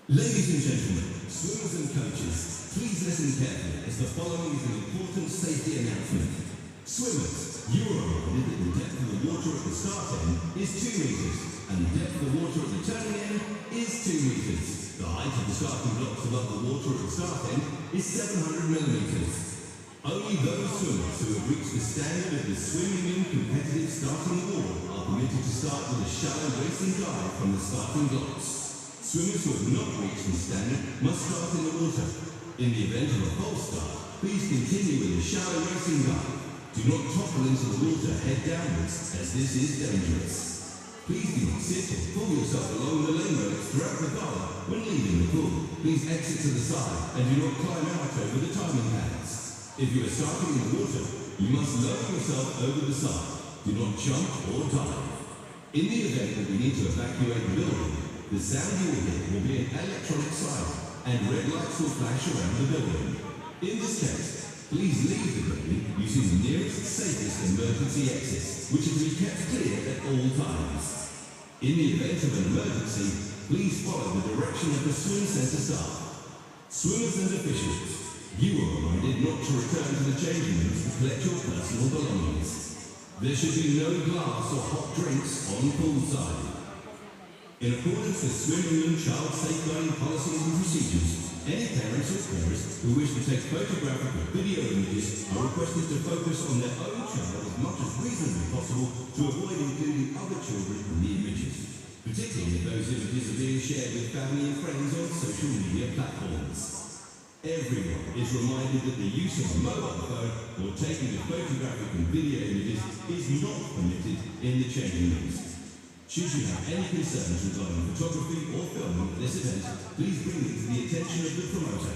Ladies and gentlemen, swimmers and coaches, please listen carefully as the following is an important safety announcement. Swimmers, you are reminded that the depth of the water at the start end is 2 meters and the depth of the water at the turning end is 2 meters. The height of the starting blocks above the water at the start end is 700 millimeters. Only those swimmers who have reached the standard of the swimming in competitive starting wall are permitted to start with a shallow racing dive from the starting blocks. Swimmers who have not reached this standard must start in the water. In the event of a false start, please continue with a shallow racing dive. Do not topple into the water head downwards, as this is dangerous. Please do not sit or pull yourself along the lane ropes throughout the gala when leaving the pool. Please exit to the side and do not climb out over the timing pads. If you are starting in the water, you must lower yourself over the side. Do not jump or dive. In the event that we need to evacuate the building, the sound you will hear will be an electronic siren and red lights will flash around the building. In this case, please leave the building using the nearest, safest emergency exits, which are to be kept clear at all times. In the event of an emergency, please follow the direction of the swim centre staff. Swimmers and officials, you are reminded not to return to the changing rooms to collect your personal belongings. There should be no glass or hot drinks on poolside. In accordance with swimming and child safeguarding policies and procedures, any parents or carers who wish to take photographic or video images are requested to focus on their own child as much as reasonably possible to avoid including other children in the images, particularly if those images are being shared with family and friends on social media platforms. Everyone is reminded that the use of a mobile phone or taking of photographic and video images is not permitted in the changing rooms. Should you have any concerns regarding photography or filming at this event, please bring it to the attention of the promoter.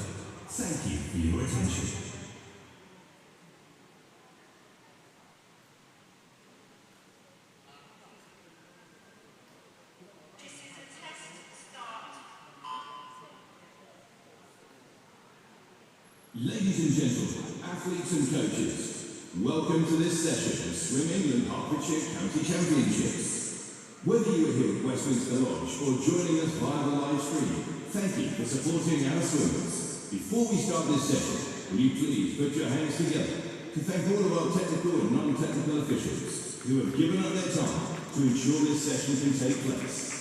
Thank you for your attention. This is a test start. Ladies and gentlemen, athletes and coaches, welcome to this session of Swimming and Hertfordshire County Championships. Whether you are here at Westminster Lodge or joining us via the live stream, thank you for supporting our swimmers. Before we start this session, will you please put your hands together to thank all of our technical and non-technical officials who have given up their time to ensure this session can take place.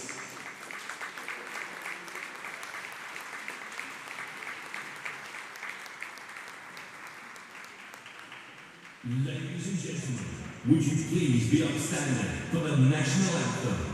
Ladies and gentlemen, would you please be upstanding for the national anthem?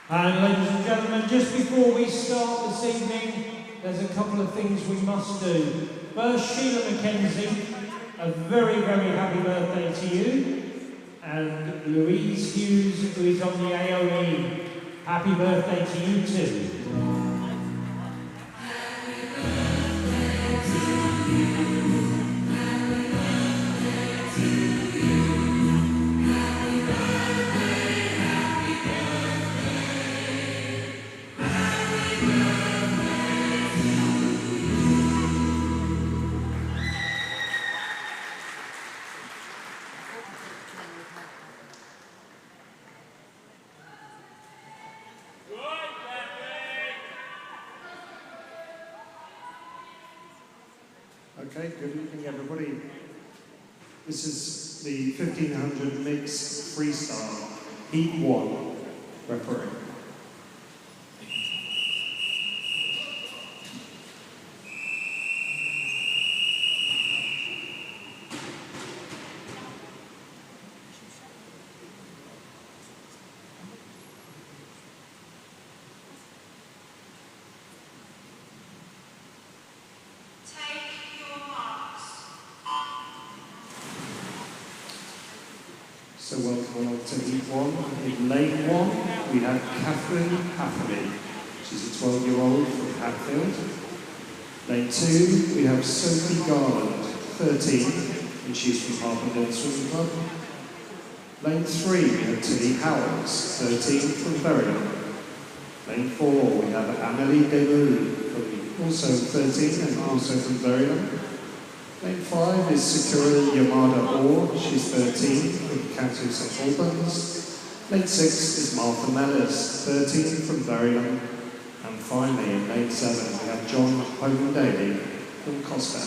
And ladies and gentlemen, just before we start this evening, there's a couple of things we must do. First, Sheila Mackenzie, a very, very happy birthday to you. And Louise Hughes, who is on the AOE, happy birthday to you too. Okay, good evening everybody. This is the 1500 mixed freestyle, Heat 1, referee. So welcome along to Heat 1. In lane 1, we have Catherine Hathaway. She's a 12-year-old from Hatfield. Lane 2, we have Sophie Garland, 13, and she's from Harpenden Swimming Club. Lane 3, we have Tilly Howells, 13, from Verulam. Lane 4, we have Amélie Desmoules, also 13 and also from Verulam. Lane 5 is Sakura Yamada Orr, she's 13, from Cantu St Albans. Lane 6 is Martha Mellors, 13, from Verulam. And finally, in lane 7, we have John Hogan Daly from Costa.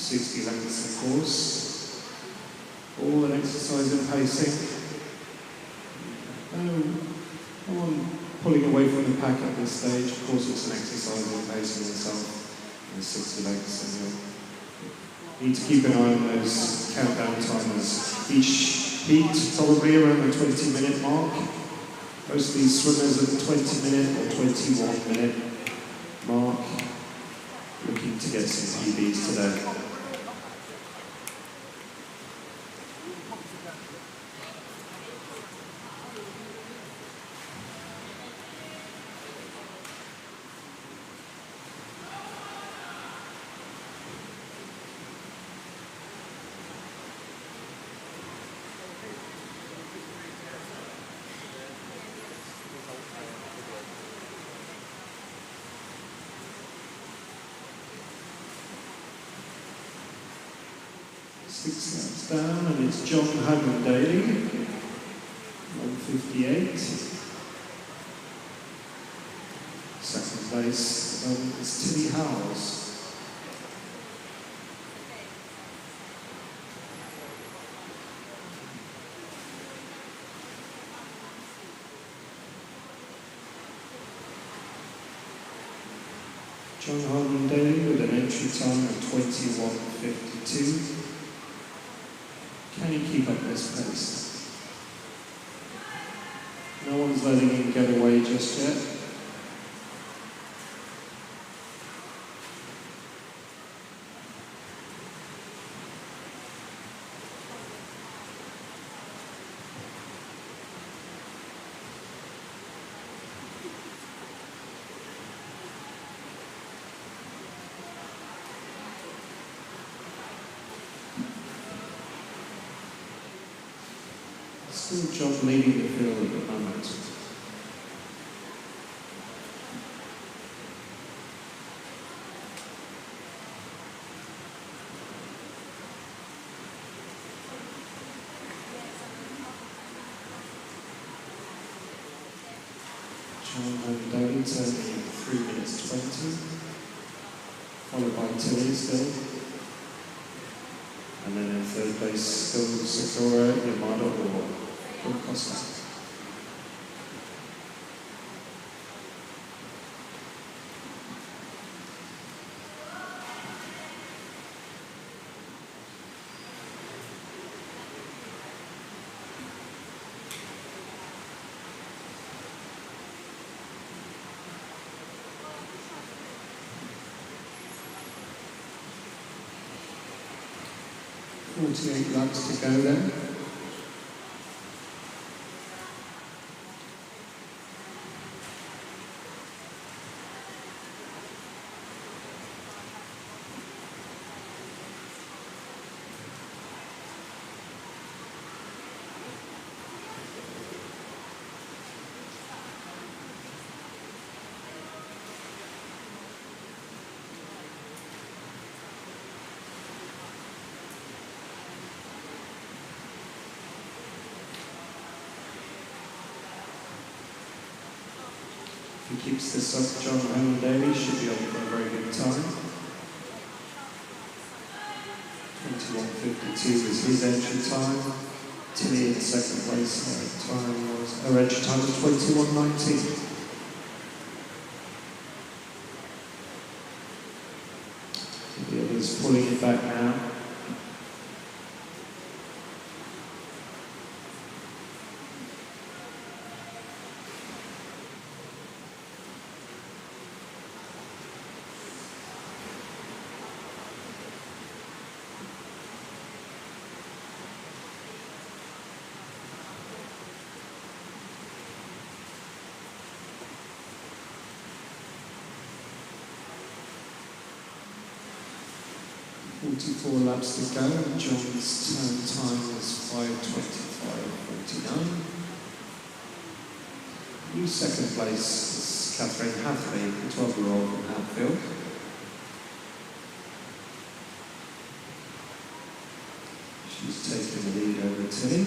.60 lengths, of course. All an exercise in pacing. No one pulling away from the pack at this stage. Of course, it's an exercise in pacing itself. And 60 lengths, and you need to keep an eye on those countdown timers. Each heat probably around the 20-minute mark. Most of these swimmers at the 20-minute or 21-minute mark, looking to get some PBs today. Six laps down, and it's John Hogan Daly, 158. Second place is Tilly Howells. John Hogan Daly with an entry time of 21:52. Can you keep up this pace? No one's letting him get away just yet. Still John leading the field at the moment. John Hogan Daly turning 3 minutes 20, followed by Tilly still. And then in third place, still Sakura Yamada Orr from Costa. .48 laps to go then. If he keeps this up, John Hogan Daly should be on for a very good time. 21:52 is his entry time. Tilly in second place, her entry time was 21:19. The others pulling it back now. 44 laps to go. John's turn time is 5:25.49. New second place is Catherine Hathaway, the 12-year-old from Hatfield. She's taking the lead over Tilly.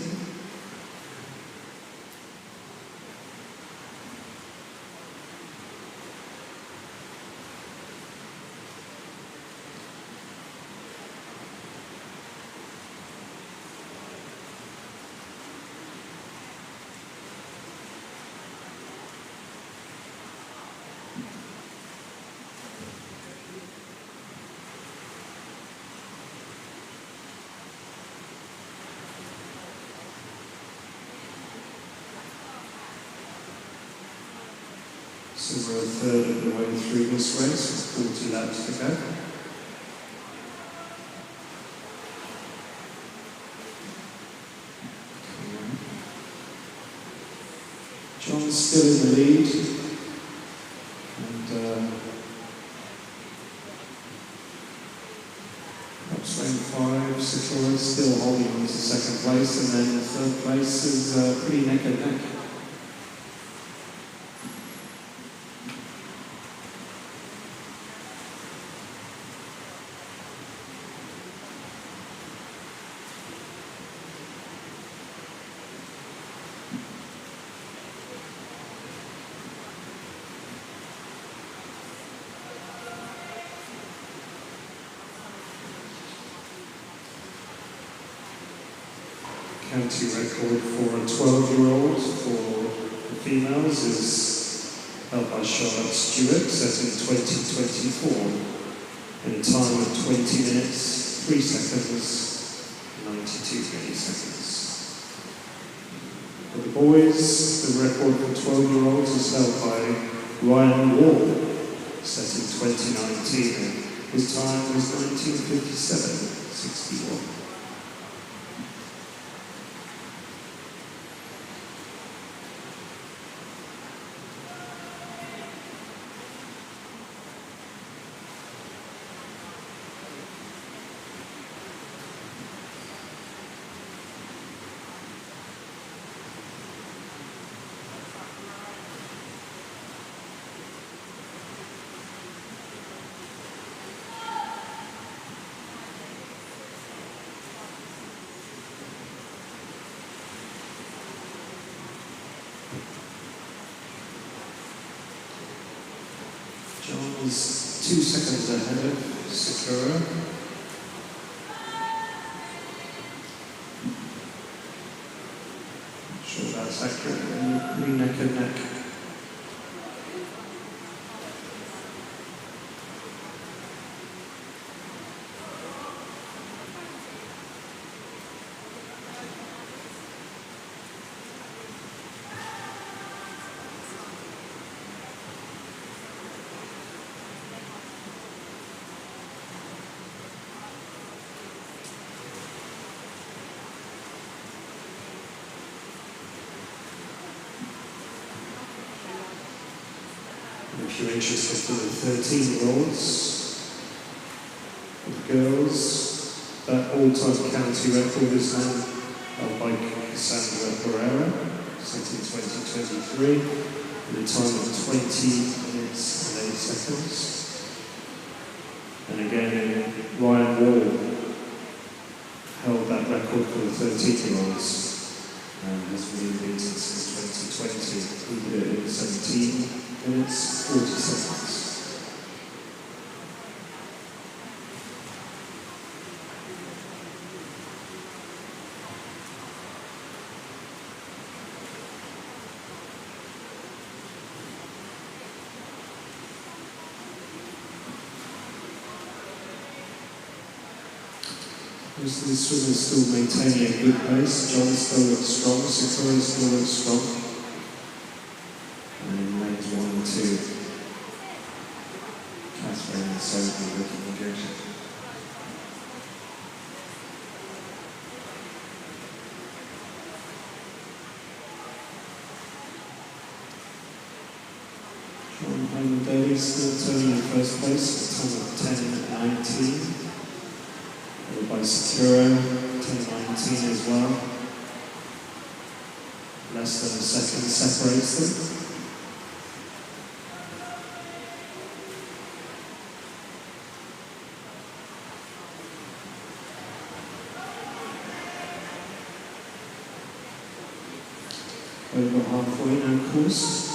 So we're a third of the way through this race, with 40 laps to go. John's still in the lead, and perhaps lane 5, Sephora still holding on to second place, and then the third place is pretty neck and neck. County record for a 12-year-old for the females is held by Charlotte Stewart, set in 2024 in a time of 20 minutes, 3 seconds, 92 milliseconds. For the boys, the record for 12-year-olds is held by Ryan Wall, set in 2019. His time was 19:57.61. John is 2 seconds ahead of Sakura. Not sure that's accurate, pretty neck and neck. If you're interested for the 13-year-olds, the girls, that all-time county record is now held by Cassandra Pereira, set in 2023, with a time of 20 minutes and 8 seconds. And again, Ryan Wall held that record for the 13-year-olds and has been beaten since 2020. He did it in 17 minutes, 40 seconds. Most of the swimmers still maintaining a good pace. John still looks strong, Sakura still looks strong. And in lanes 1 and 2, Catherine and Sophie looking good. John Hyman Daly still turning in first place, a time of 10:19. by Saturo, 10.19 as well. Less than a second separates them. Over halfway now, course.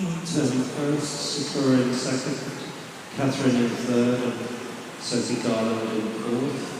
Turning first, Sakura in second, Catherine in third, and Sophie Garland in fourth.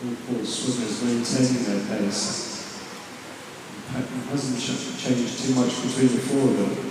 All four swimmers maintaining their pace. The pattern hasn't changed too much between the four of them.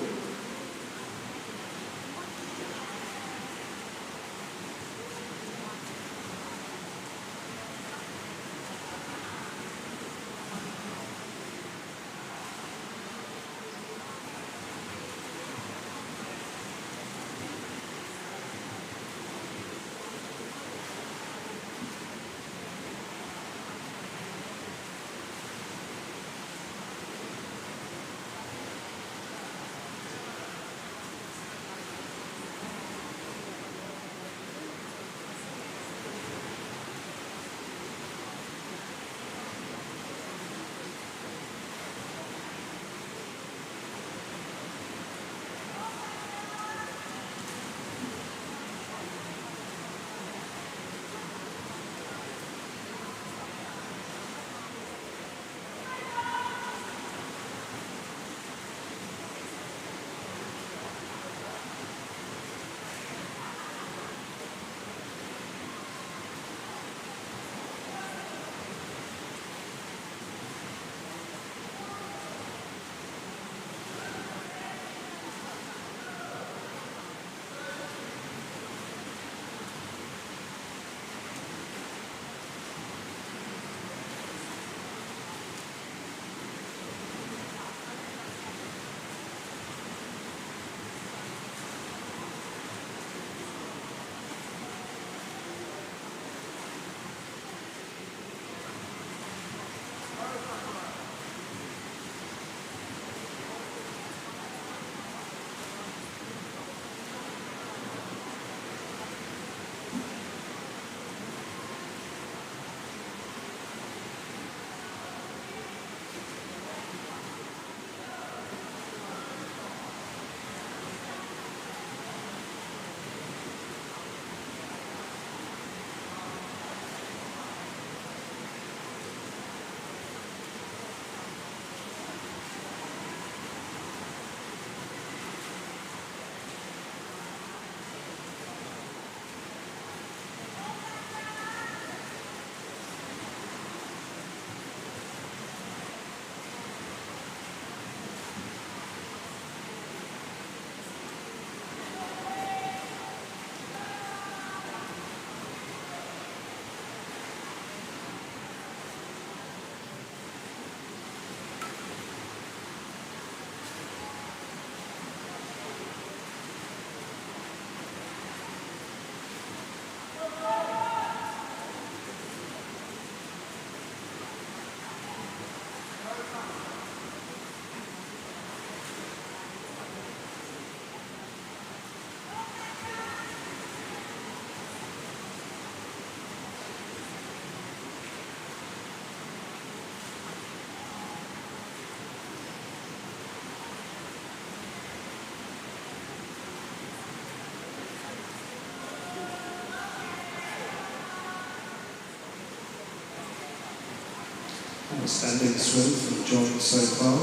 Outstanding swim from John so far.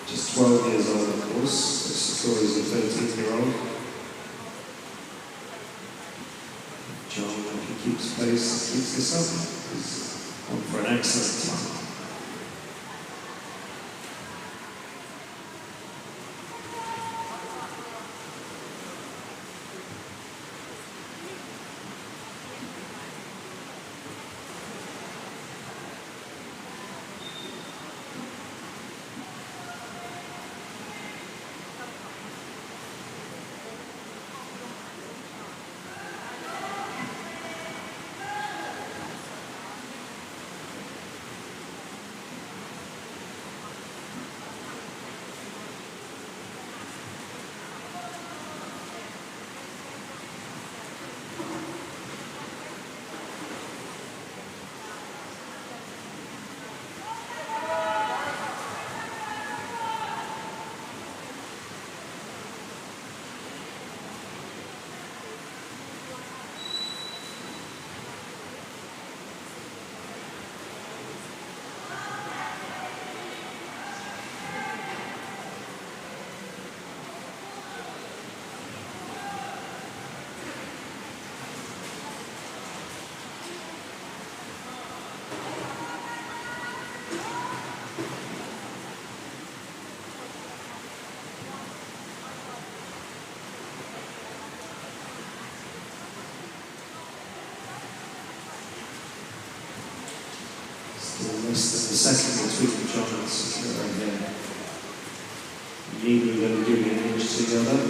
Just 12 years old, of course. Sakura is a 13-year-old. John, if he keeps pace, keeps this up, is on for an excellent time. Less than a second between John and Sakura here. Neither of them giving an inch to the other.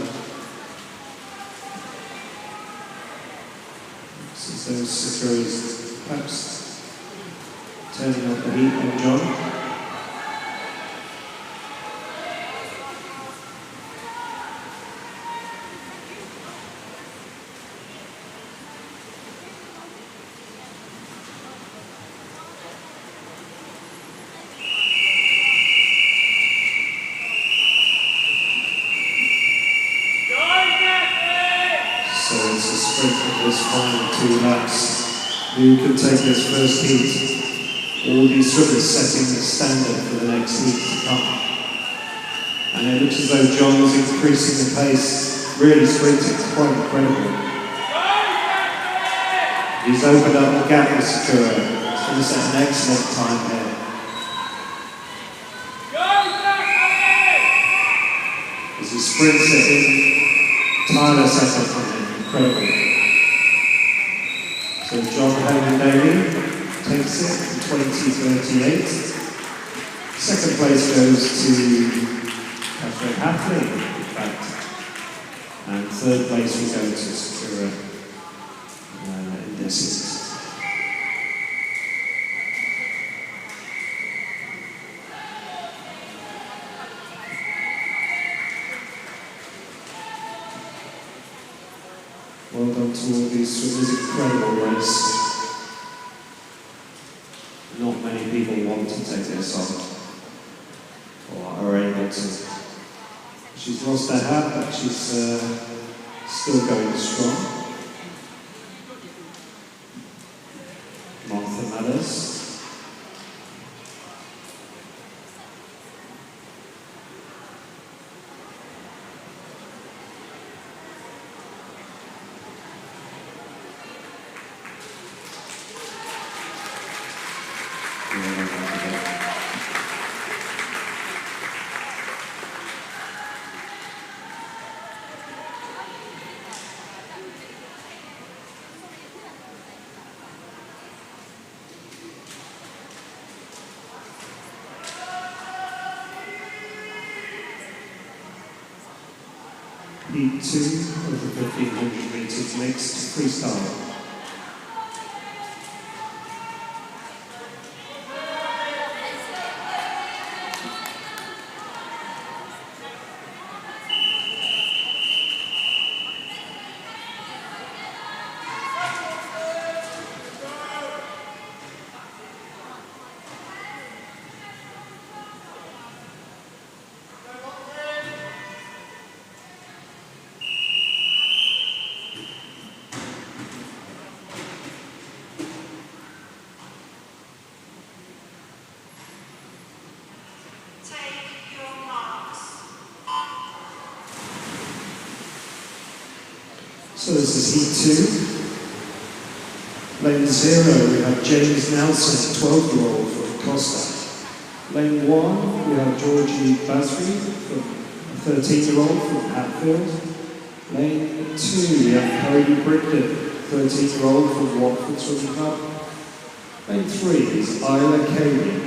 Since those Sakura's perhaps turning up the heat on John. Who can take this first heat? All these swimmers setting the standard for the next heat to come. And it looks as though John is increasing the pace, really sprinting. It's quite incredible. He's opened up the gap with Sakura. He's going to set an excellent time here. As he sprints it in, tireless effort from him. Incredible. So John Hogan Daly takes it to 20:38. Second place goes to Catherine Hatley, in fact. And third place will go to Sakura in this instance. Well done to all these swimmers, incredible race. Not many people want to take this on, or are able to. She's lost her hat, but she's still going strong. Martha Mathers. Heat 2 of the 1500 metres mixed freestyle. So this is heat 2. Lane 0, we have James Nelson, 12-year-old from Costa. Lane 1, we have Georgie Basri, from 13-year-old from Hatfield. Lane 2, we have Cody Brigden, 13-year-old from Watford Swimming Club. Lane 3 is Isla Cayley,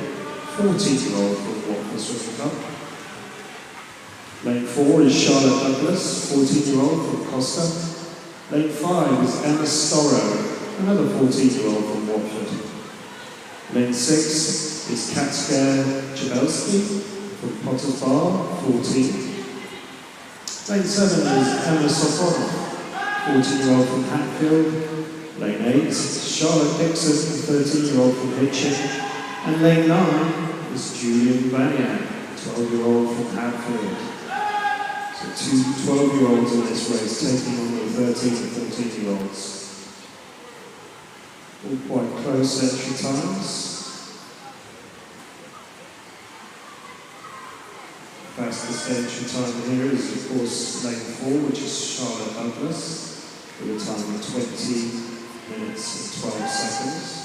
14-year-old from Watford Swimming Club. Lane 4 is Charlotte Douglas, 14-year-old from Costa. Lane 5 is Emma Storrow, another 14-year-old from Watford. Lane 6 is Katskia Jabelski from Potters Bar, 14. Lane 7 is Emma Sopronov, 14-year-old from Hatfield. Lane 8 is Charlotte Dixon, 13-year-old from Hitchin. And lane 9 is Julian Banyan, 12-year-old from Hatfield. So 2 12-year-olds in this race taking on the 13 and 14-year-olds. All quite close entry times. Fastest entry time here is of course lane 4, which is Charlotte Douglas, with a time of 20 minutes and 12 seconds.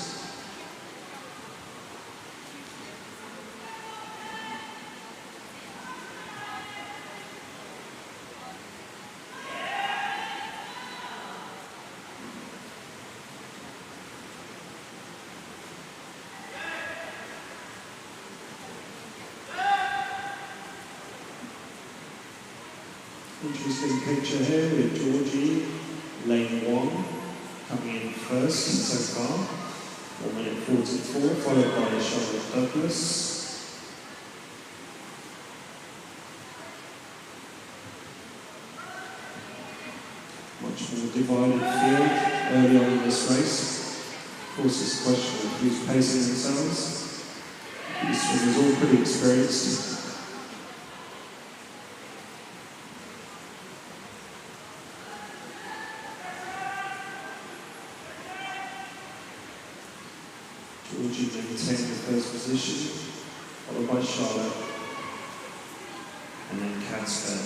Interesting picture here with Georgie, lane 1, coming in first so far, 1 minute 44, followed by Charlotte Douglas. Much more divided field early on in this race. Of course, it's a question of who's pacing themselves. These swimmers all pretty experienced. Georgie maintained the first position, followed by Charlotte, and then Katskia.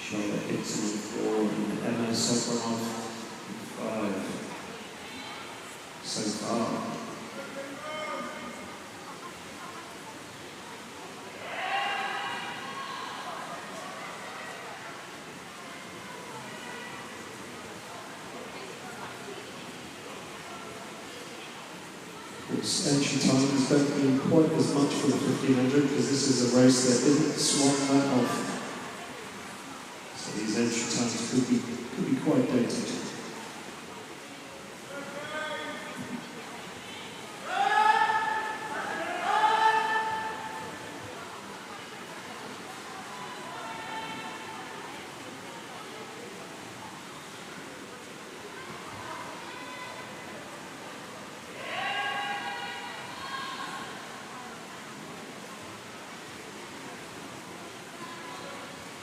Charlotte Dixon in 4, and Emma Sopronov in 5. So far. Entry times don't mean quite as much for the 1500 because this is a race that isn't swung that often. So these entry times could be quite dated.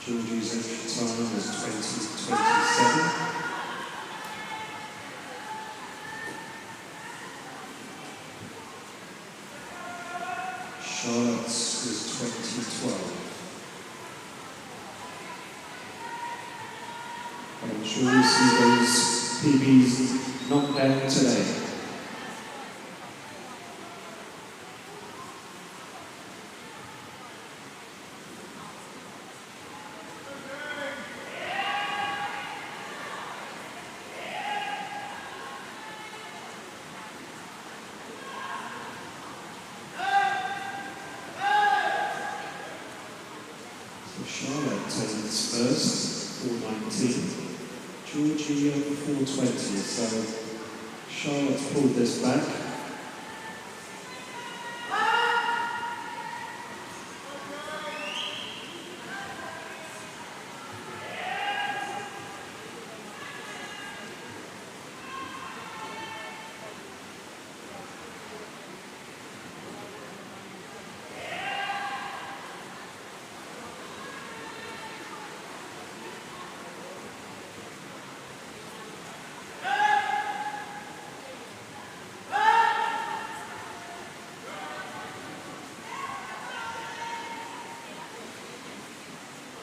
Georgie's entry time is 20:27. Charlotte's is 20:12. I'm sure we'll see those PBs knocked down today. Charlotte turns first, 4:19. Georgie over 4:20. So Charlotte's pulled this back.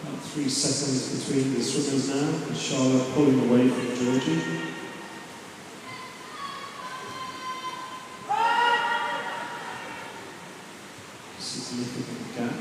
About 3 seconds between the swimmers now, and Charlotte pulling away from Georgie. Significant gap.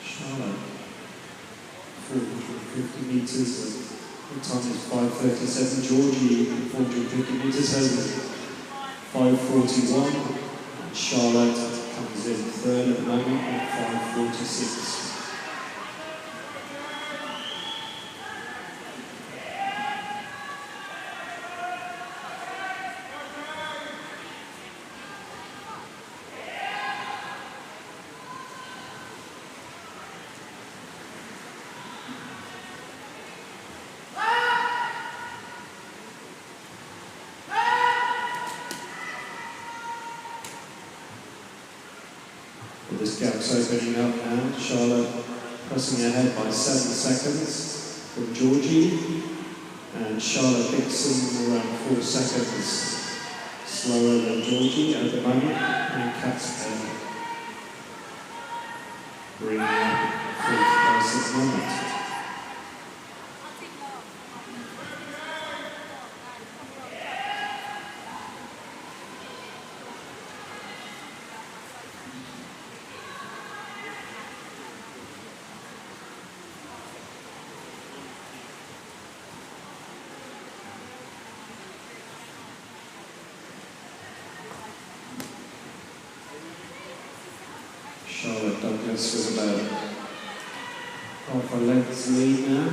Charlotte, 450 metres, the time is 5:37. Georgie, 450 metres, has 5:41. And Charlotte comes in third at the moment at 5:46. This gap's opening up now. Charlotte pressing ahead by 7 seconds from Georgie, and Charlotte Dixon around 4 seconds slower than Georgie at the moment, and Catspair bringing up 4th place at the moment. Charlotte Douglas with about half a length's lead now.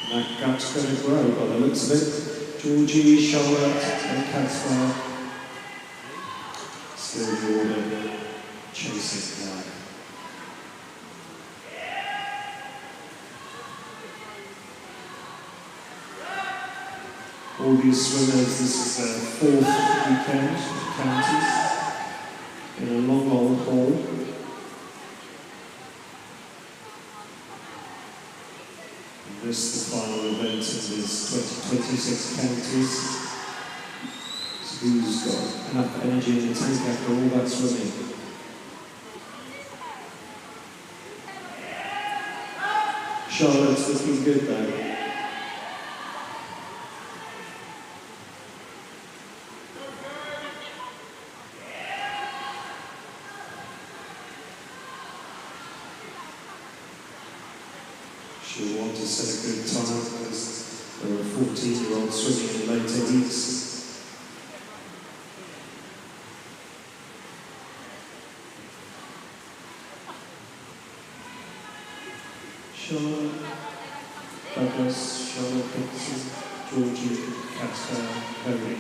And that gap's going to grow by the looks of it. Georgie, Charlotte and Catspair still the order, chasing now. All these swimmers, this is their 4th weekend at counties in a long old hall. And this the final event in this 2026 counties. So who's got enough energy in the tank after all that swimming? Charlotte's looking good though. She'll want to set a good time because there are 14-year-olds swimming in later heats. Charlotte Douglas, Charlotte Dixon, Georgie, Catspair, Cody,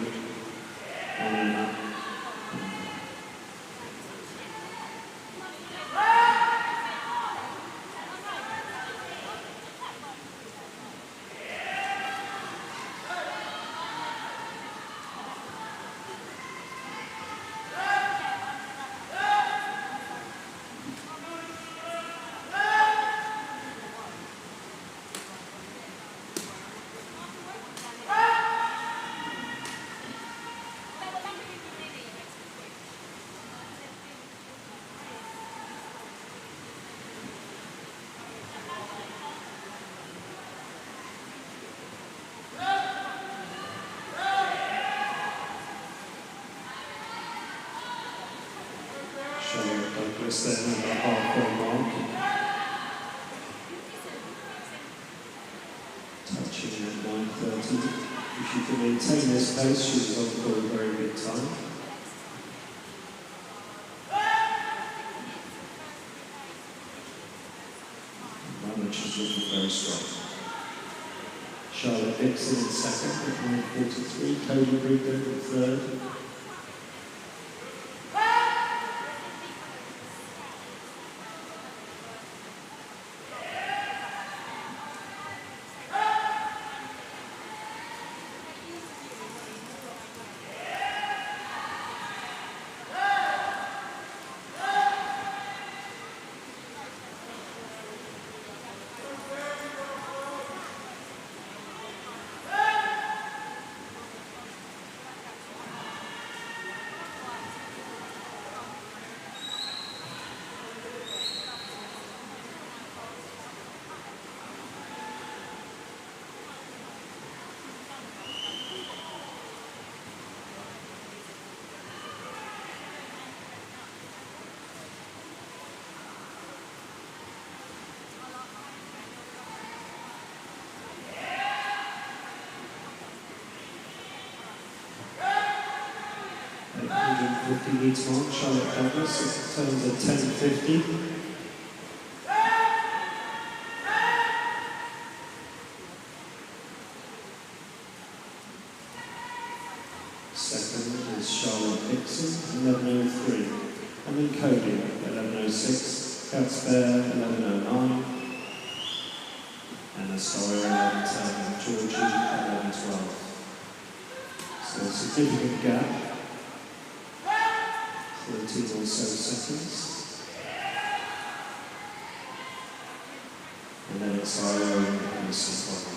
on Charlotte Douglas then at the halfway mark. Touching at 9:30. If she can maintain this pace, she's on for a very good time. And she's looking very strong. Charlotte Dixon in second at 9:43. Cody Brigden in third. 50 metre mark, Charlotte Douglas. It turns at 10.50. Second is Charlotte Dixon, 11.03. And then Cody, 11.06. Cats Bear, 11.09. And Astoria, 11.10. Georgie, 11.12. So a significant gap. 13 or so seconds. And then it's our own Emerson 5.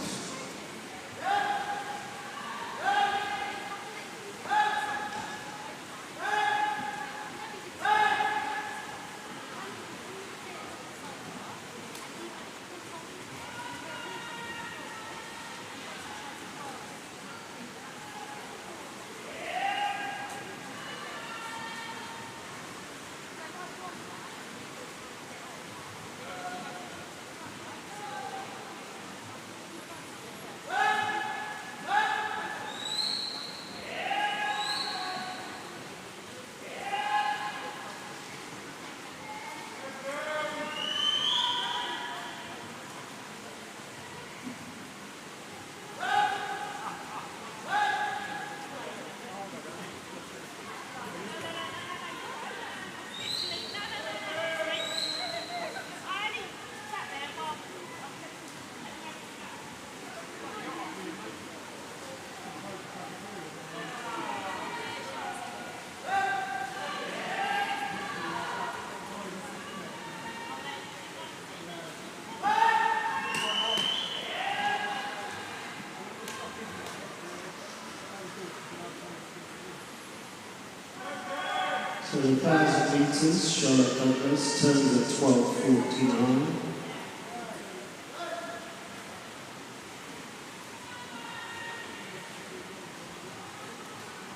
So 1,000 metres, Charlotte Douglas turns at 12.49.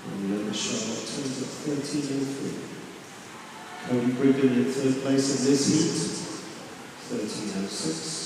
And the other Charlotte turns at 13.03. Cody Brigden in third place in this heat, 13.06.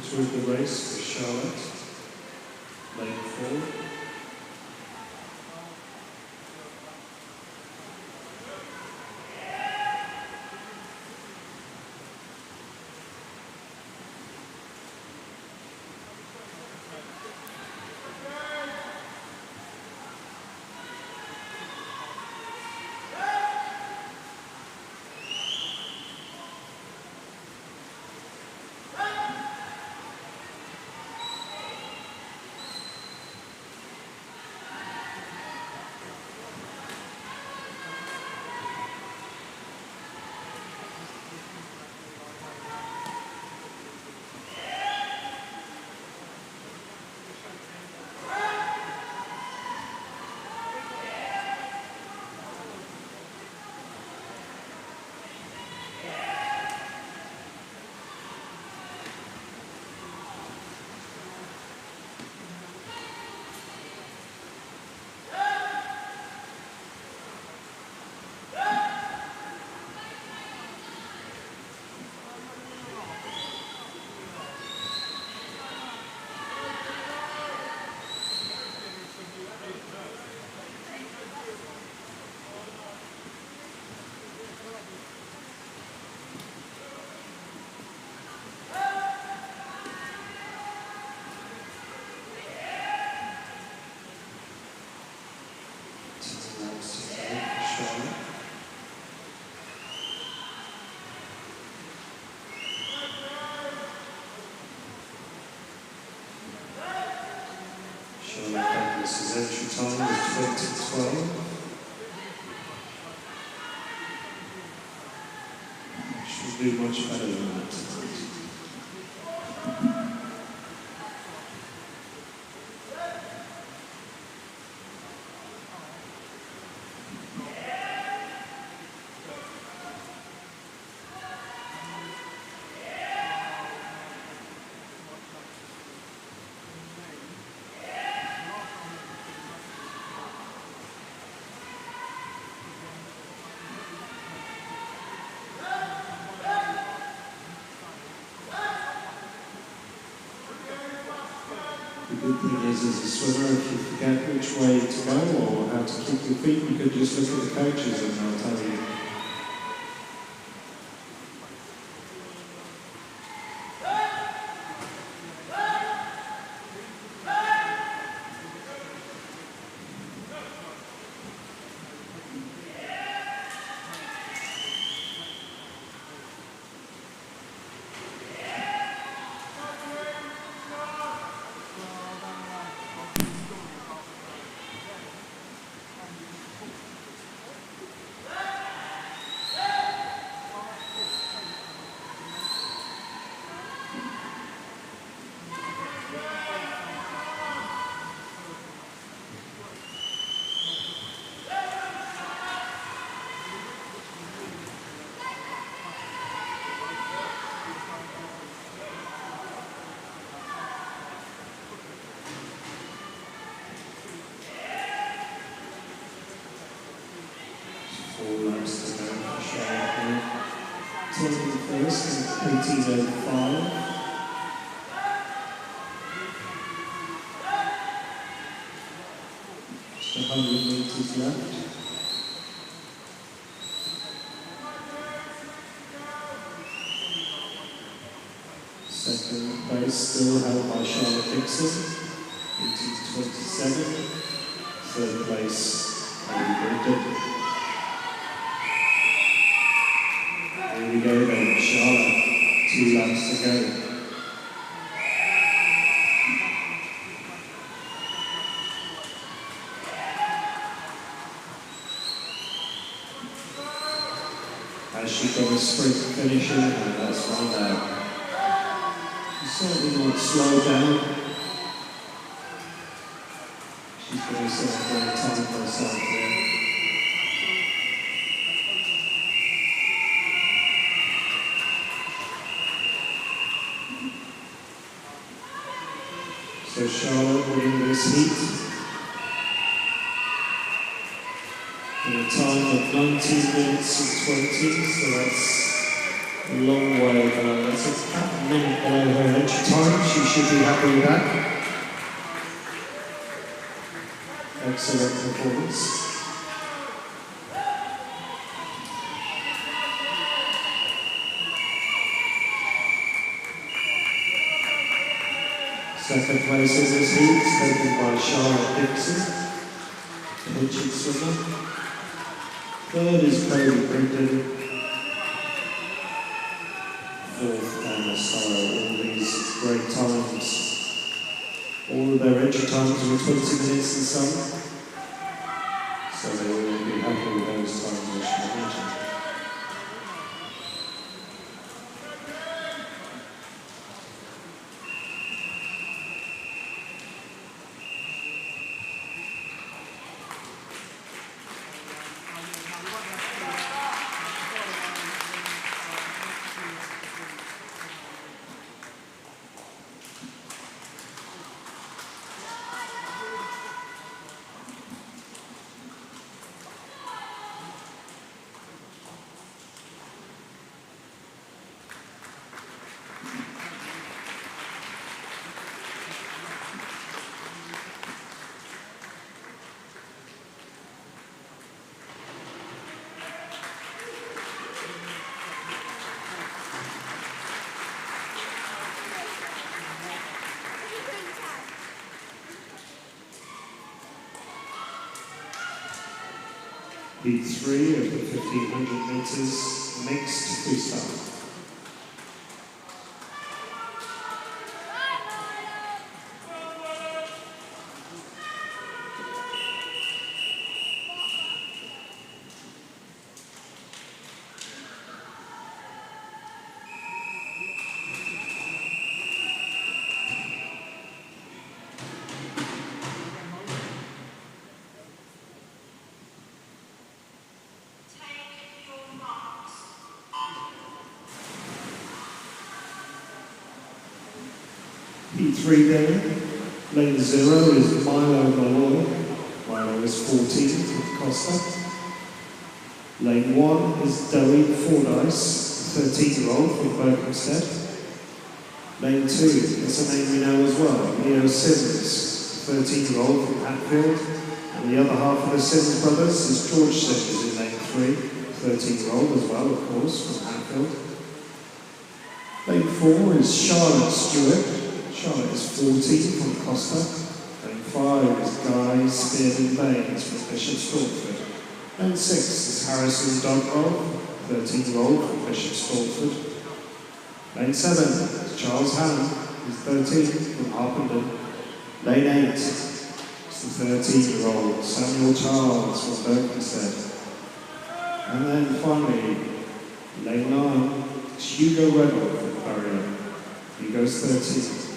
Through the race for Charlotte, lane 4. do much better than that tonight. The good thing is, as a swimmer, if you forget which way to go or how to keep your feet, you could just look at the coaches and they'll tell you. Four laps to go for Charlotte here. 10 first and 18.05. Just 100 metres left. Second place still held by Charlotte Dixon, 18.27. Third place, Amy Brendan. Here we go then, Charlotte, 2 laps to go. Has she got a sprint finish in? Let's find out. She's certainly not slowed down. She's going to set a great time for herself there. So Charlotte winning this heat in a time of 19 minutes and 20, so that's a long way below. That's about a minute below her entry time. She should be happy with that. Excellent performance. Second place in this heat, taken by Charlotte Dixon, the Hitchin swimmer. Third is Cody Brendan. Fourth, Anna Starrow. All these great times. All of their entry times were 20 minutes and some. So they will be happy with those times, I should imagine. Heat 3 of the 1500 metres mixed freestyle. P3 there. Lane 0 is Milo Malloy. Milo is 14 with Costa. Lane 1 is Dowie Fordyce, 13-year-old from Berkhamsted. Lane 2 is a name we know as well, Leo Sims, 13-year-old from Hatfield. And the other half of the Sims brothers is George Sims in lane 3, 13-year-old as well, of course, from Hatfield. Lane 4 is Charlotte Stewart. Charlotte is 14 from Costa. Lane 5 is Guy Spearman Baines from Bishop Stortford. Lane 6 is Harrison Dogwell, 13-year-old from Bishop Stortford. Lane 7 is Charles Hannon, who's 13 from Harpenden. Lane 8 is the 13-year-old Samuel Charles from Berkhamsted. And then finally, lane 9 is Hugo Reynolds from Barrier. Hugo's 13.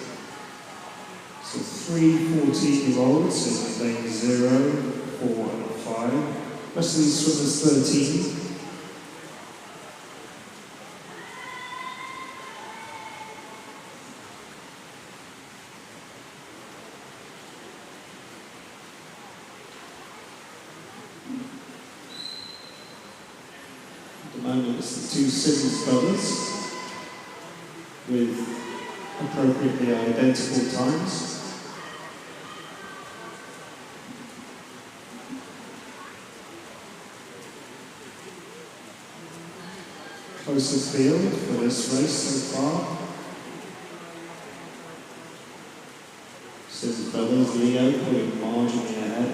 So 3 14-year-olds in lane 0, 4 and 5. Rest of these swimmers 13. At the moment it's the two Simmons brothers with appropriately identical times. Closest field for this race so far. Sims brothers, Leo pulling marginally ahead.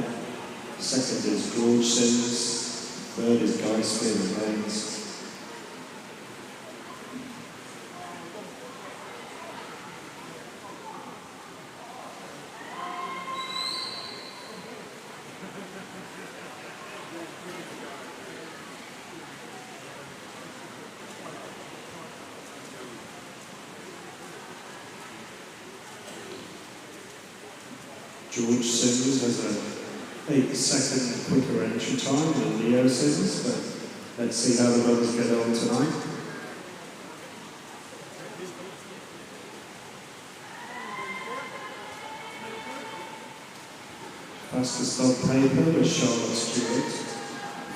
Second is George Sims. Third is Guy Spearman Baines. George Sims has a 8-second quicker entry time than Leo Sims, but let's see how the brothers get on tonight. Fastest on paper was Charlotte Stewart,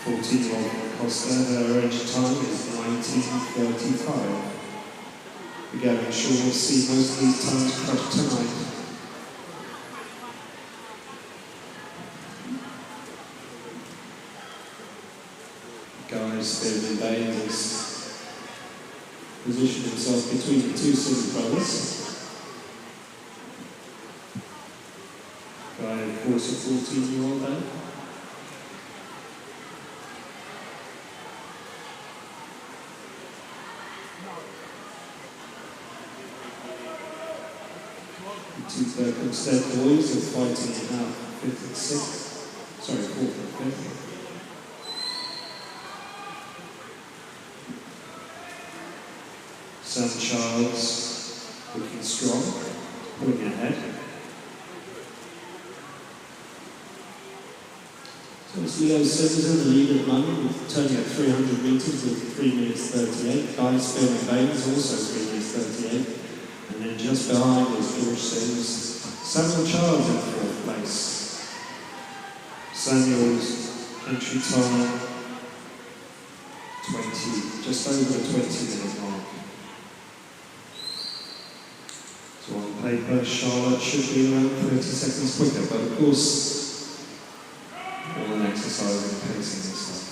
14-year-old from Costa. Her entry time is 19:35. Again, I'm sure we'll see most of these times crushed tonight. Guy Spearman Baines has positioned himself between the two Sims brothers. Guy, of course, a 14-year-old there. The two Berkhamsted boys are fighting it out for 5th and 6th. Sorry, 4th and 5th. Sam Charles looking strong, pulling ahead. So it's Leo Sims in the lead at the moment, with turning at 300 metres with 3 minutes 38. Guy Spearman Baines also 3 minutes 38. And then just behind is George Sims. Samuel Charles in 4th place. Samuel's entry time 20, just over the 20-minute mark. So on paper, Charlotte should be around 30 seconds quicker, but of course, all an exercise in pacing and stuff.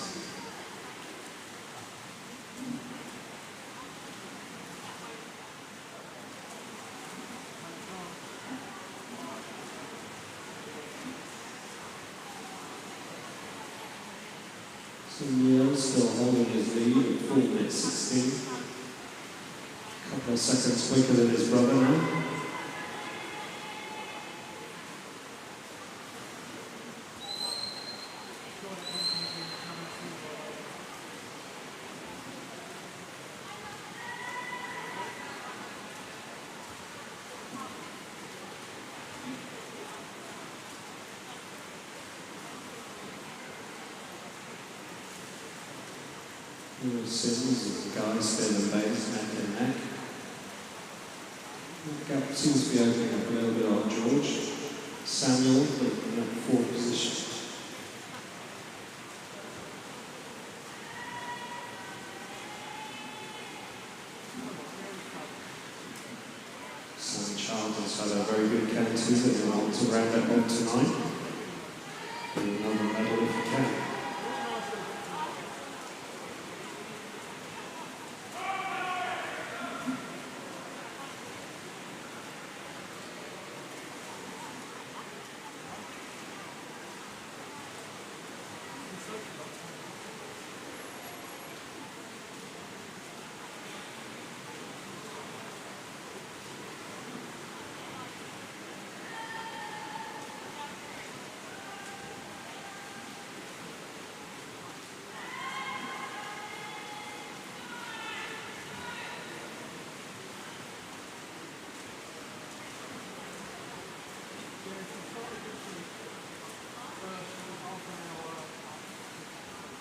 So Neil still holding his lead at 4 minutes 16. A couple of seconds quicker than his brother now. Sims and Guy Spearman Baines neck and neck. The gap seems to be opening up a little bit on George. Samuel, in that fourth position. Sam Charles has had a very good county that he wants to round up on tonight. Get another medal if he can.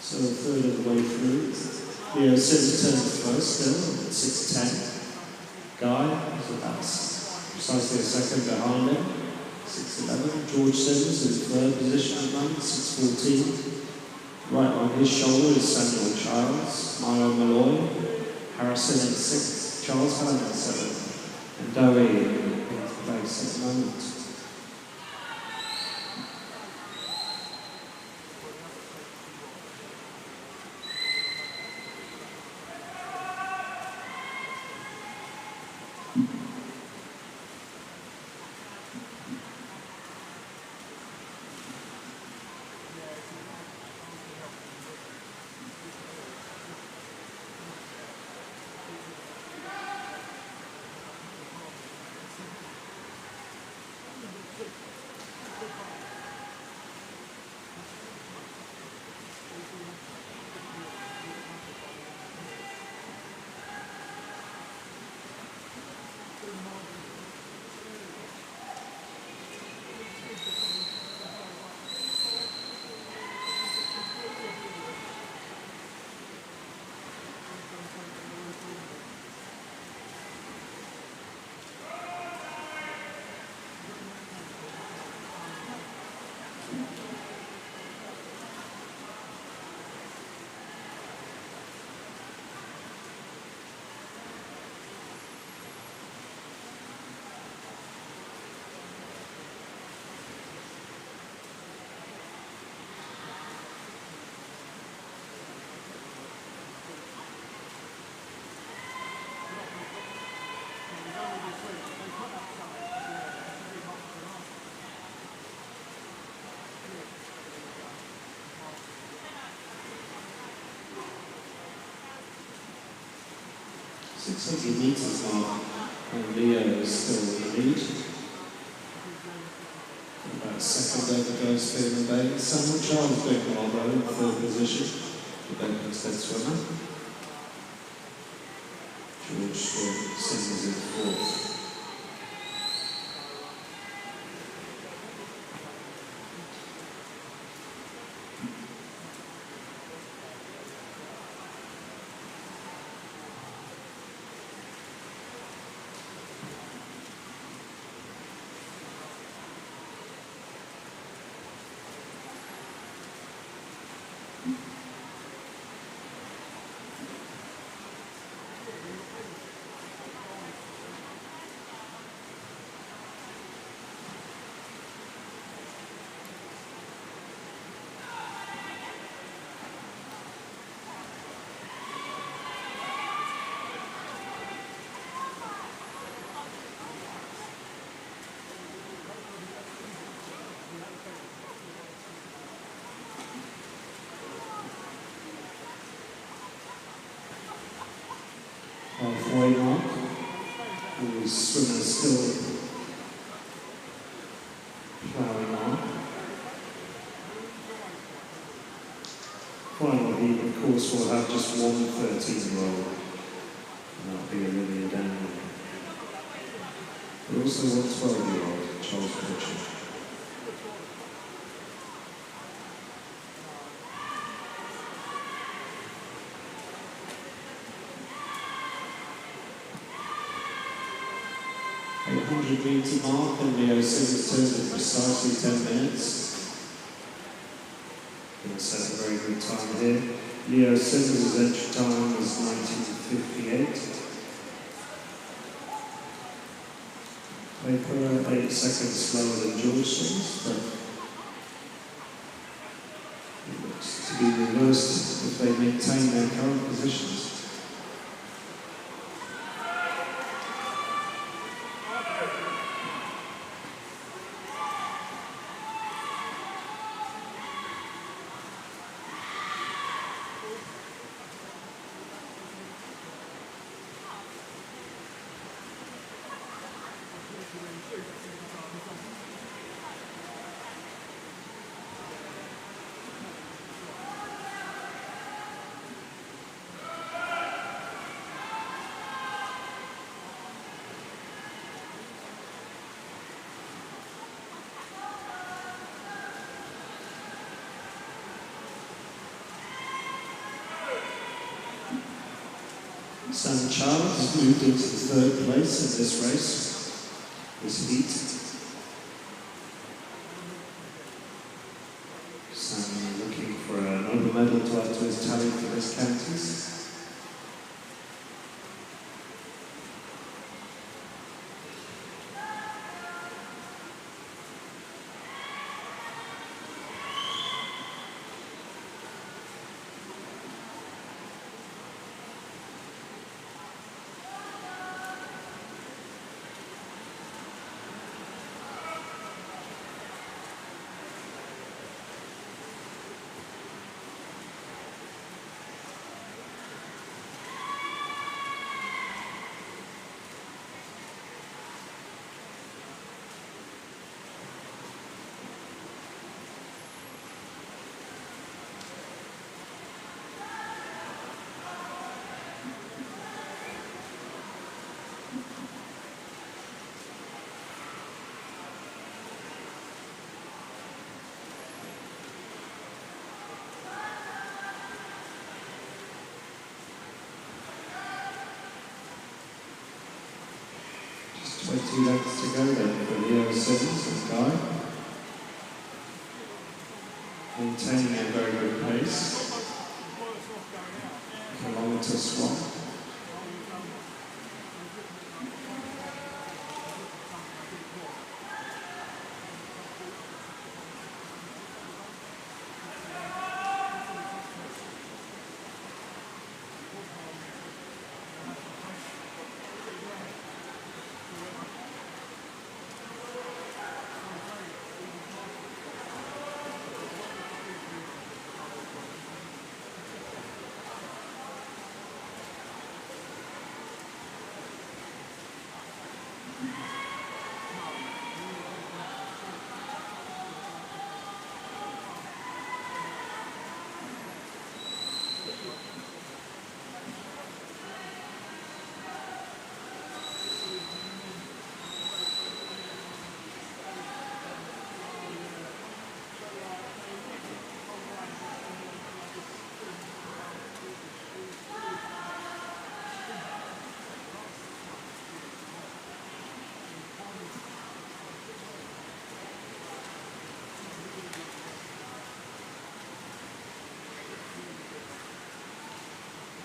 So a third of the way through. Leo Sims turns first still at 6:10. Guy is about precisely a second behind him, 6:11. George Sims in third position at the moment, 6:14. Right on his shoulder is Samuel Childs, Milo Malloy, Harrison in 6th, Charles Helen in 7th, and Dowie in 8th place at the moment. .600 metres mark, and Leo is still in the lead. About a second over goes Spearman Bay. Samuel Charles doing well though in third position, the Bentonstead swimmer. George Sims in fourth. Halfway mark, and the swimmer still ploughing on. Final heat, of course, will have just one 13-year-old, and that'll be Olivia Daniel. But also one 12-year-old, Charles Pritchard. 800-metre mark, and Leo Simmons turns in precisely 10 minutes. Going to set a very good time here. Leo Simmons' entry time was 19:58. Paper 8 seconds slower than Georgeson's, but it looks to be reversed if they maintain their current positions. Sam Charles has moved into third place in this race, this heat. Sam looking for another medal to add to his tally for this counties. Just 20 lengths to go then for Leo Simmons and Guy. Maintaining a very good pace. Kilometre swap.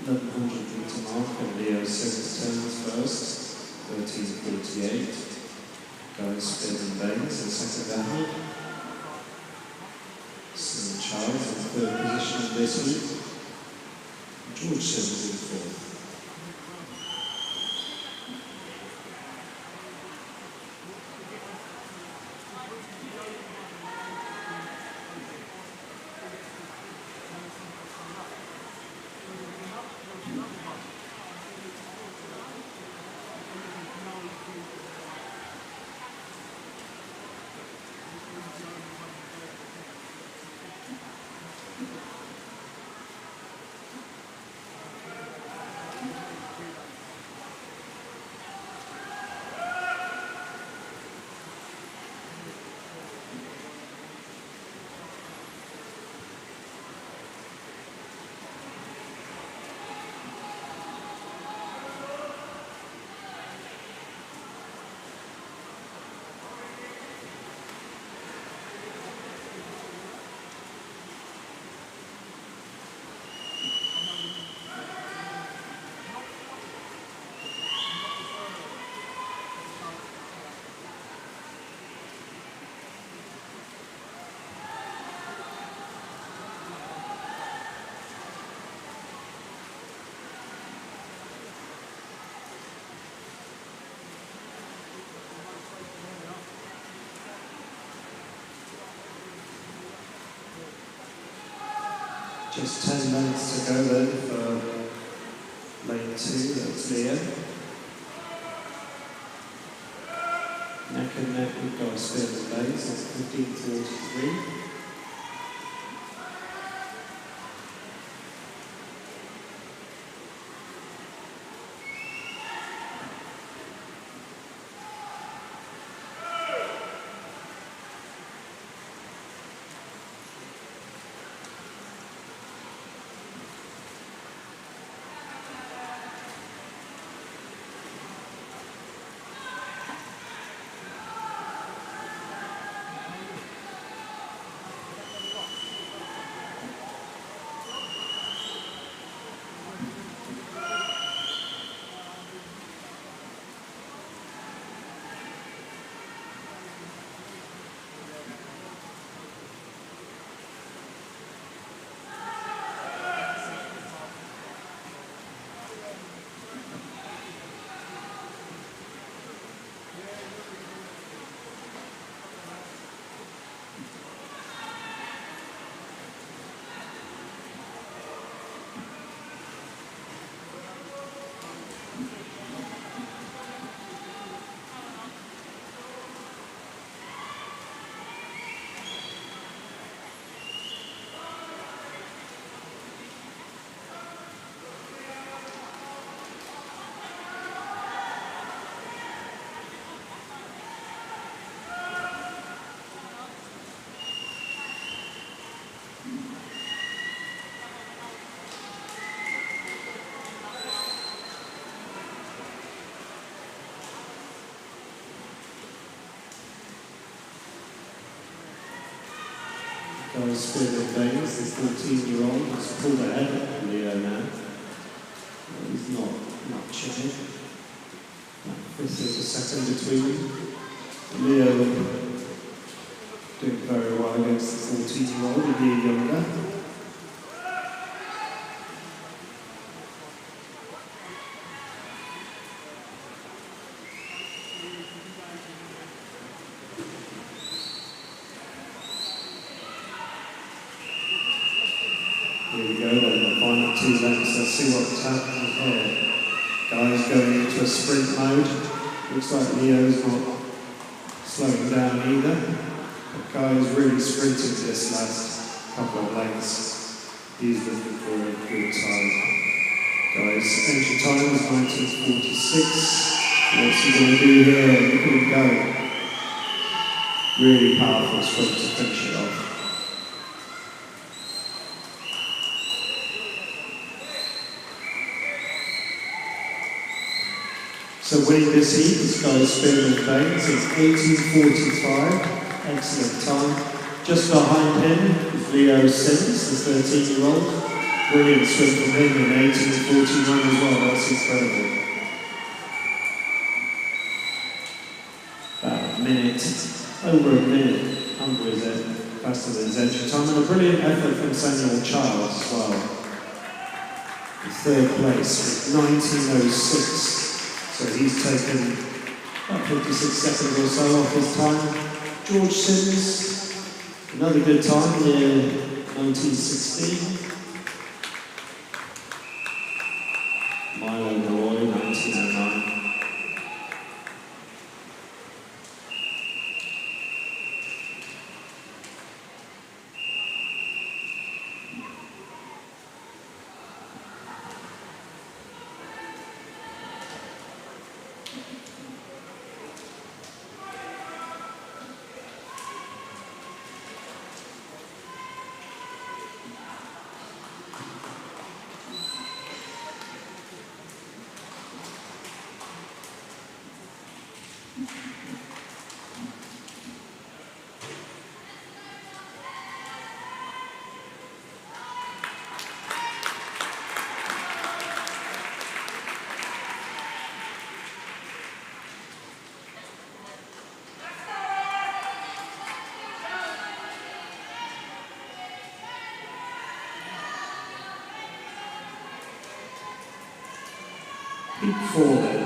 To mark, and Leo Simmons turns first, 13:48. Guy Spin and Baines in second ahead. Sam Charles in third position this week. George Simmons in fourth. Just 10 lengths to go then for lane 2, that's Leo. Neck and neck with Guy Spearman Baines, that's 15.43. Guy Spearman Baines, the 14-year-old, has pulled ahead of Leo now. He's not much in it. This is a second between them. Leo doing very well against the 14-year-old, a year younger. Here we go then, the final 2 lengths. Let's see what's happening here. Guy's going into a sprint mode. Looks like Leo's not slowing down either. But Guy's really sprinted this last couple of lengths. He's looking for a good time. Guy's entry time was 19:46. What's he going to do here? Look at him go. Really powerful sprint to finish it off. So winning this heat is Guy Spearman Baines, it's 18:45, excellent time. Just behind him is Leo Sims, the 13-year-old. Brilliant swim from him in 18:49 as well, that's incredible. About a minute, over a minute under his end, faster than his entry time, and a brilliant effort from Samuel Childs as well. In 3rd place with 19:06. So he's taken about 56 seconds or so off his time. George Sims, another good time near 19:16. Milo Malloy, 19:09. Peak 4 then,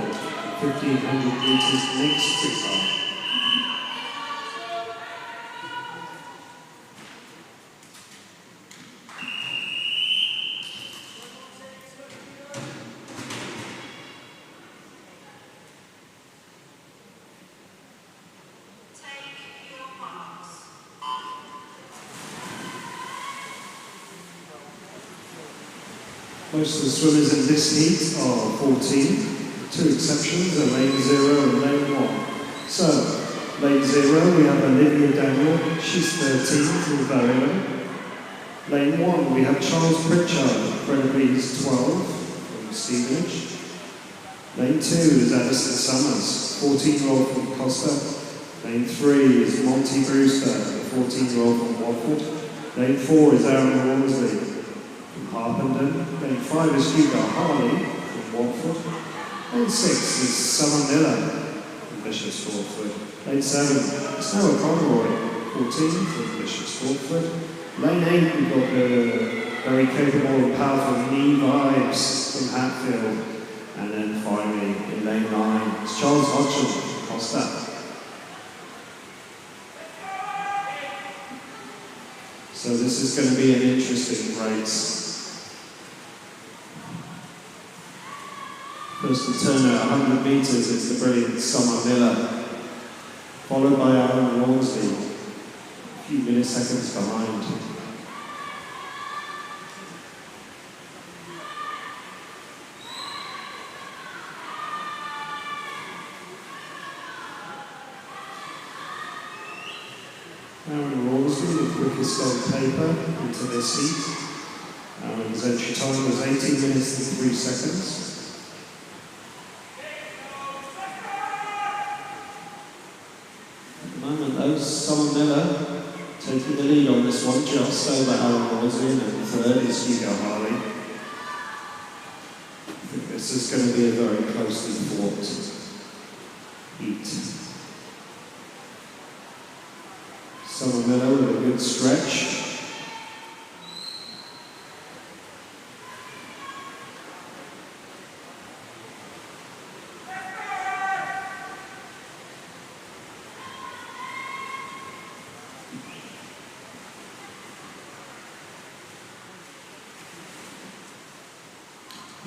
1,500 metres next to time. Most of the swimmers in this heat are 14. Two exceptions are lane 0 and lane 1. So, lane 0 we have Olivia Daniel, she's 13 from Barrow. Lane 1 we have Charles Pritchard, incredibly he's 12 from Stevenage. Lane 2 is Addison Summers, 14-year-old from Costa. Lane 3 is Monty Brewster, a 14-year-old from Watford. Lane 4 is Aaron Wormsley from Harpenden. Lane 5 is Hugo Harley from Watford. Lane 6 is Summer Miller from Bishop's Stortford. Lane 7 is Noah Conroy, 14 from Bishop's Stortford. Lane 8 we've got the very capable and powerful Knee Vibes from Hatfield. And then finally in lane 9 it's Charles Hodgson from Costa. So this is going to be an interesting race. First to turn at 100 metres is the brilliant Summer Miller, followed by Aaron Walmsley, a few milliseconds behind. Aaron Rawlsby, the quickest on paper into this heat. Aaron's entry time was 18 minutes and 3 seconds. At the moment though, Summer Miller taking the lead on this one, just over Aaron Rawlsby, and third is Hugo Harley. I think this is going to be a very closely fought heat. Summer Miller with a good stretch.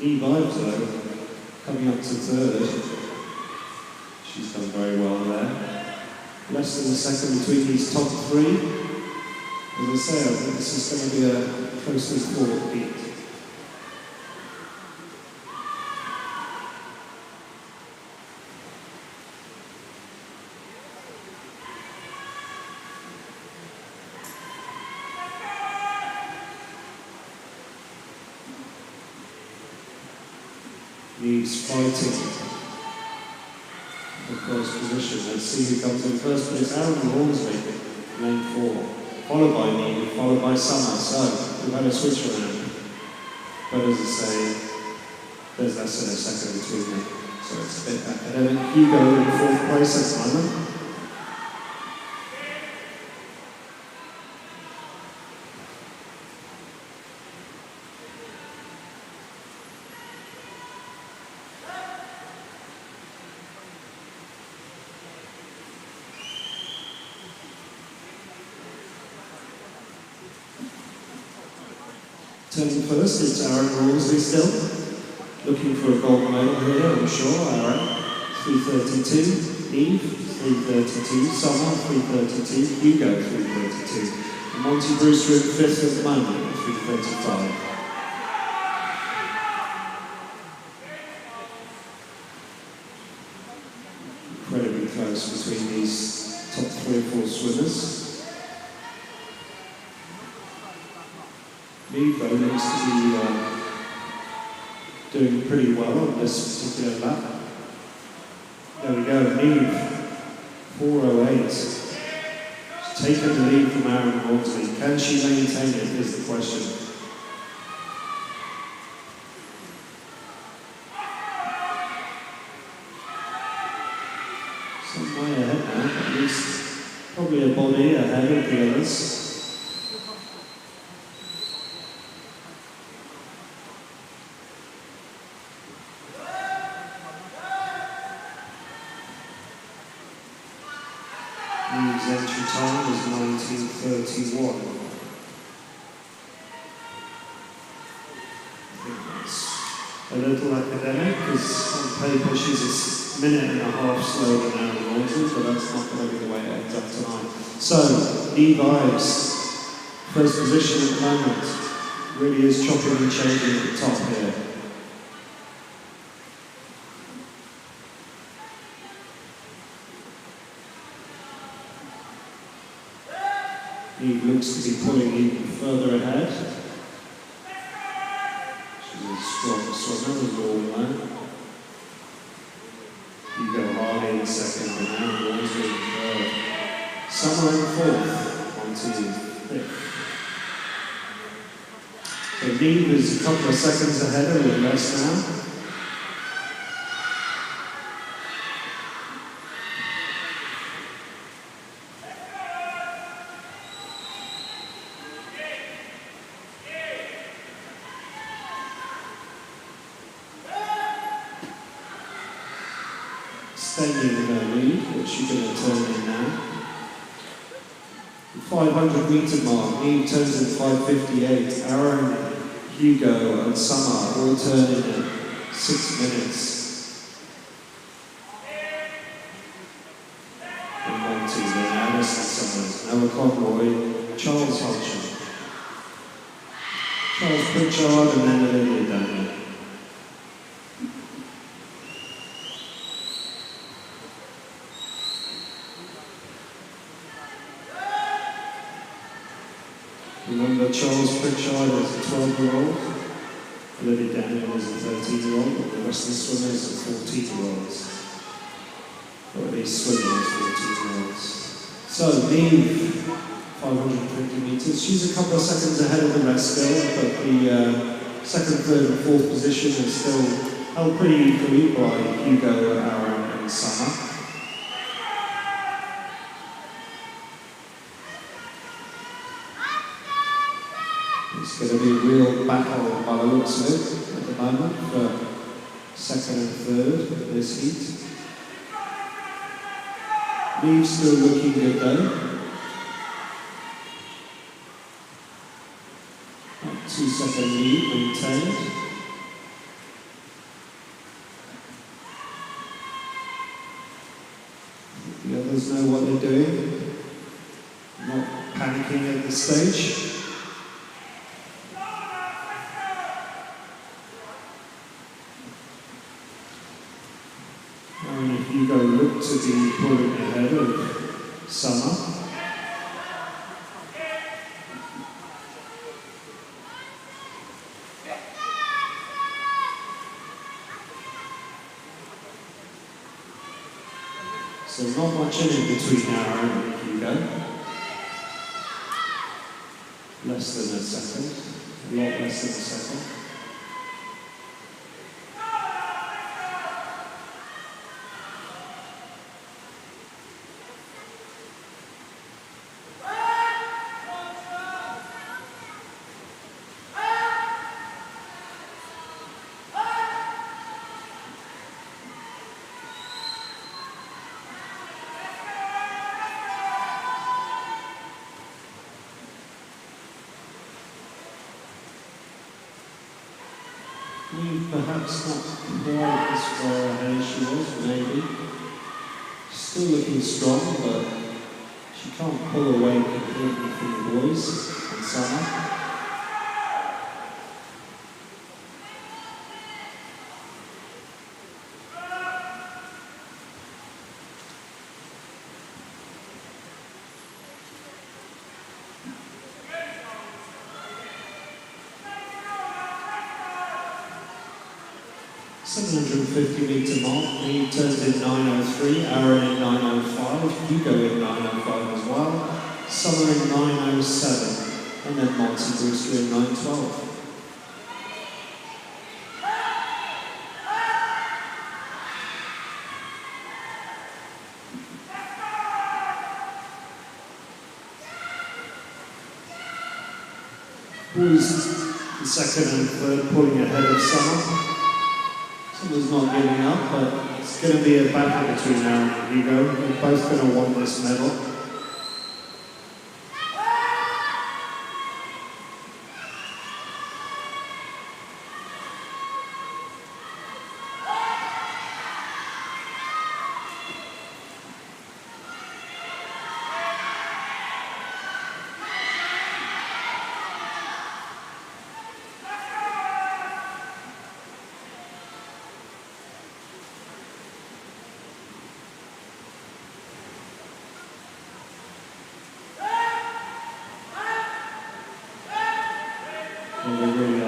Knee Vibes though, coming up to third. She's done very well there. Less than a second between these top three. As I say, I think this is going to be a closely fought heat. Needs fighting. First position. Let's see who comes in first, but it's Aaron Hornsley, lane 4, followed by me, followed by Summer. So we've had a switch around. But as I say, there's less than a second between them, so it's a bit academic. Hugo in 4th place at the moment. Turning first, it's Aaron Rawlsby still. Looking for a gold medal here, I'm sure. Aaron, 3:32. Eve, 3:32. Summer, 3:32. Hugo, 3:32. And Monty Brewster in 5th at the moment, 3:35. Incredibly close between these top 3 or 4 swimmers. Eve though looks to be doing pretty well on this particular lap. There we go, Eve, 4:08. She's taken the lead from Aaron Hornsley. Can she maintain it is the question. Some way ahead now, at least probably a body ahead of the others. Eve's entry time was 19:31. I think that's a little academic, because on paper she's a minute and a half slower than Aaron Rawlsby, but that's not going to be the way it ends up tonight. So, Knee Vibes, first position at the moment. Really is chopping and changing at the top here. He looks to be pulling even further ahead. She's a strong swimmer, as we all know. You go hard in second, and now Walter in third. Summer in fourth, onto fifth. So Neve is a couple of seconds ahead, a little less now. Extending her lead, which she's going to turn in now. The 500 metre mark, Neve turns in 5:58. Aaron, Hugo and Summer all turn in at 6 minutes. And Monty, then Alison Summers, Noah Conroy, Charles Hodgson, Charles Pritchard, and then Olivia Daniel. Remember, Charles Pritchard is a 12-year-old, Olivia Daniel is a 13-year-old, and the rest of the swimmers are 14-year-olds. Or at least swimming as 14-year-olds. So, Neve, 550 metres. She's a couple of seconds ahead of the rest still, but the second, third, and fourth position is still held pretty equally by Hugo, Aaron, and Summer. It's going to be a real battle by the looks of it at the moment for second and third of this heat. Neve's still looking good though. 2-second lead maintained. The others know what they're doing. Not panicking at this stage. Hugo looked to be pulling ahead of Summer. So not much in between Aaron and Hugo. Less than a second. A lot less than a second. Perhaps not quite as far ahead as she was, maybe. Still looking strong, but she can't pull away completely from the boys and Summer. .50 metre mark. Neve turns in 9:03, Aaron in 9:05, Hugo in 9:05 as well, Summer in 9:07, and then Monty Brewster in 9:12. Boys, the second and third pulling ahead of Summer. Summer's not giving up, but it's going to be a battle between Aaron and Hugo. They're both going to want this medal.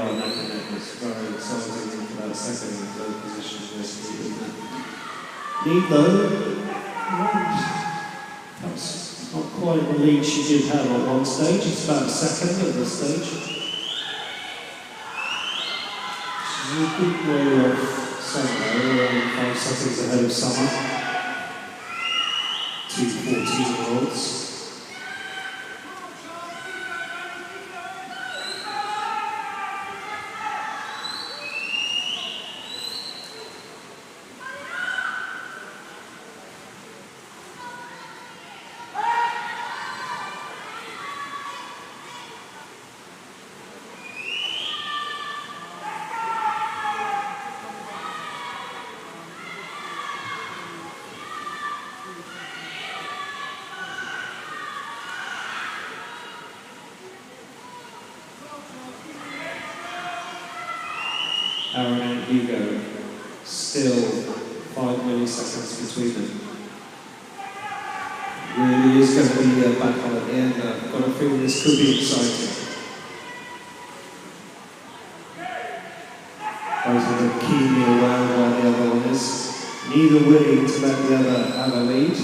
are neck and neck. It's very exciting for that second and third position in this heat, isn't it? Lead though, perhaps not quite the lead she did have on one stage. It's about second at this stage. She's a good way off Summer, around 5 seconds ahead of Summer. 2 14-year-olds. Aaron and Hugo, still 5 milliseconds between them. Really is going to be a battle at the end. I've got a feeling this could be exciting. Both of them keenly aware of where the other one is, neither willing to let the other have a lead.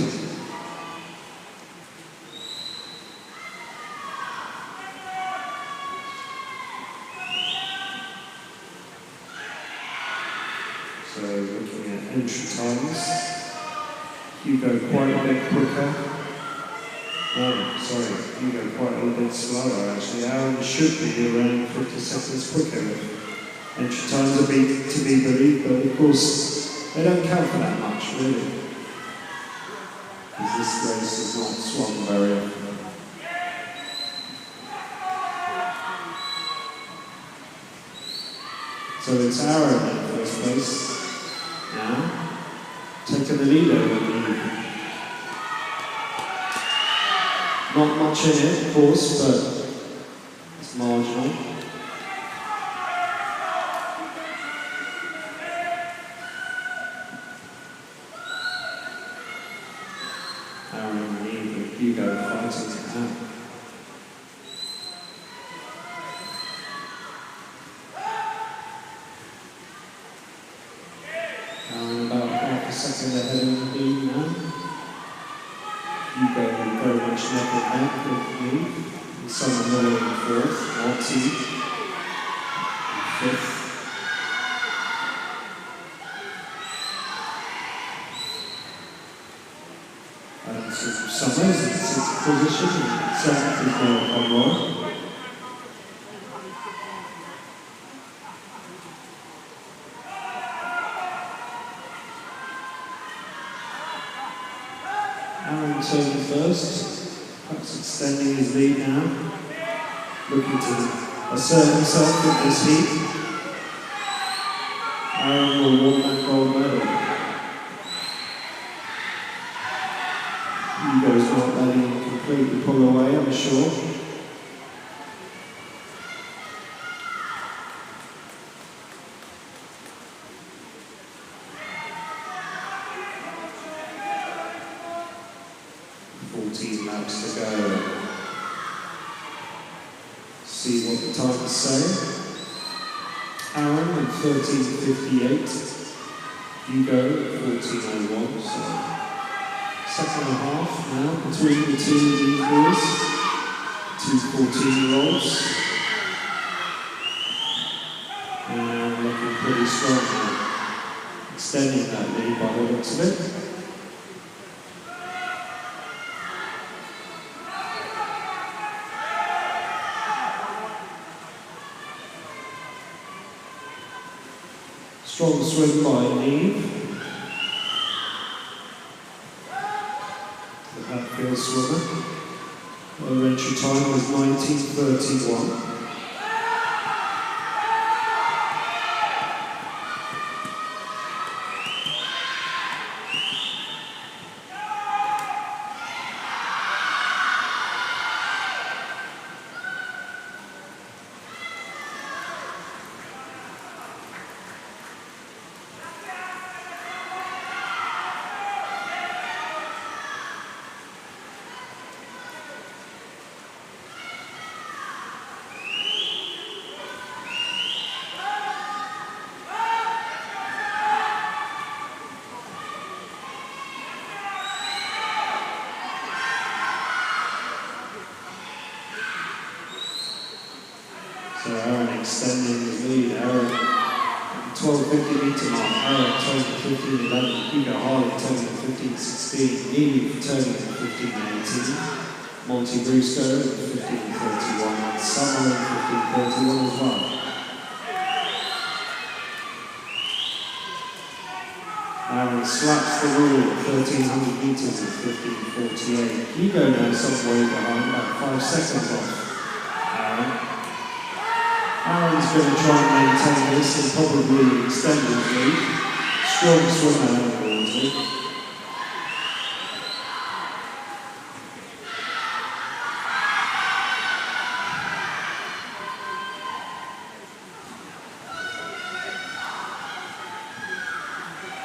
So looking at entry times, Hugo quite a bit quicker. Hugo quite a little bit slower actually. Aaron should be around 50 seconds quicker. Entry times are to be believed, but of course they don't count for that much really. Because this race is not swung very often. So it's Aaron in first place. Now, taking the lead over the not much in it, of course, but it's marginal. Aaron and Hugo fighting it out. About half a second ahead of the lead now. Hugo very much neck and neck with the lead. And Summer Miller in fourth, Marty in fifth. And so Summers in sixth position, and seventh is now Conroy. Aaron turning first, perhaps extending his lead now, looking to assert himself in this heat. Aaron will want that gold medal. Hugo's not letting him completely pull away, I'm sure. Laps to go. See what the timers say. Aaron at 13:58. Hugo at 14:01. So second and a half now between the two of these boys. 2 14-year-olds. And looking pretty strong now. Extending that lead by the looks of it. Strong swing by Neve. The Hatfield swimmer. Her entry time was 19:31. Aaron extending his lead. Aaron 12:50 metre mark. Aaron turning to 15:11. Hugo Harley turning to 15:16. Eve turning to 15:18. Monty Brusco at 15:31. And Summer at 15:31 as well. Aaron slaps the rule at 1,300 metres at 15:48. Hugo now some way behind, about 5 seconds off Aaron. Aaron's going to try and maintain this and probably extend his lead. Strong swimmer out of Wolseley.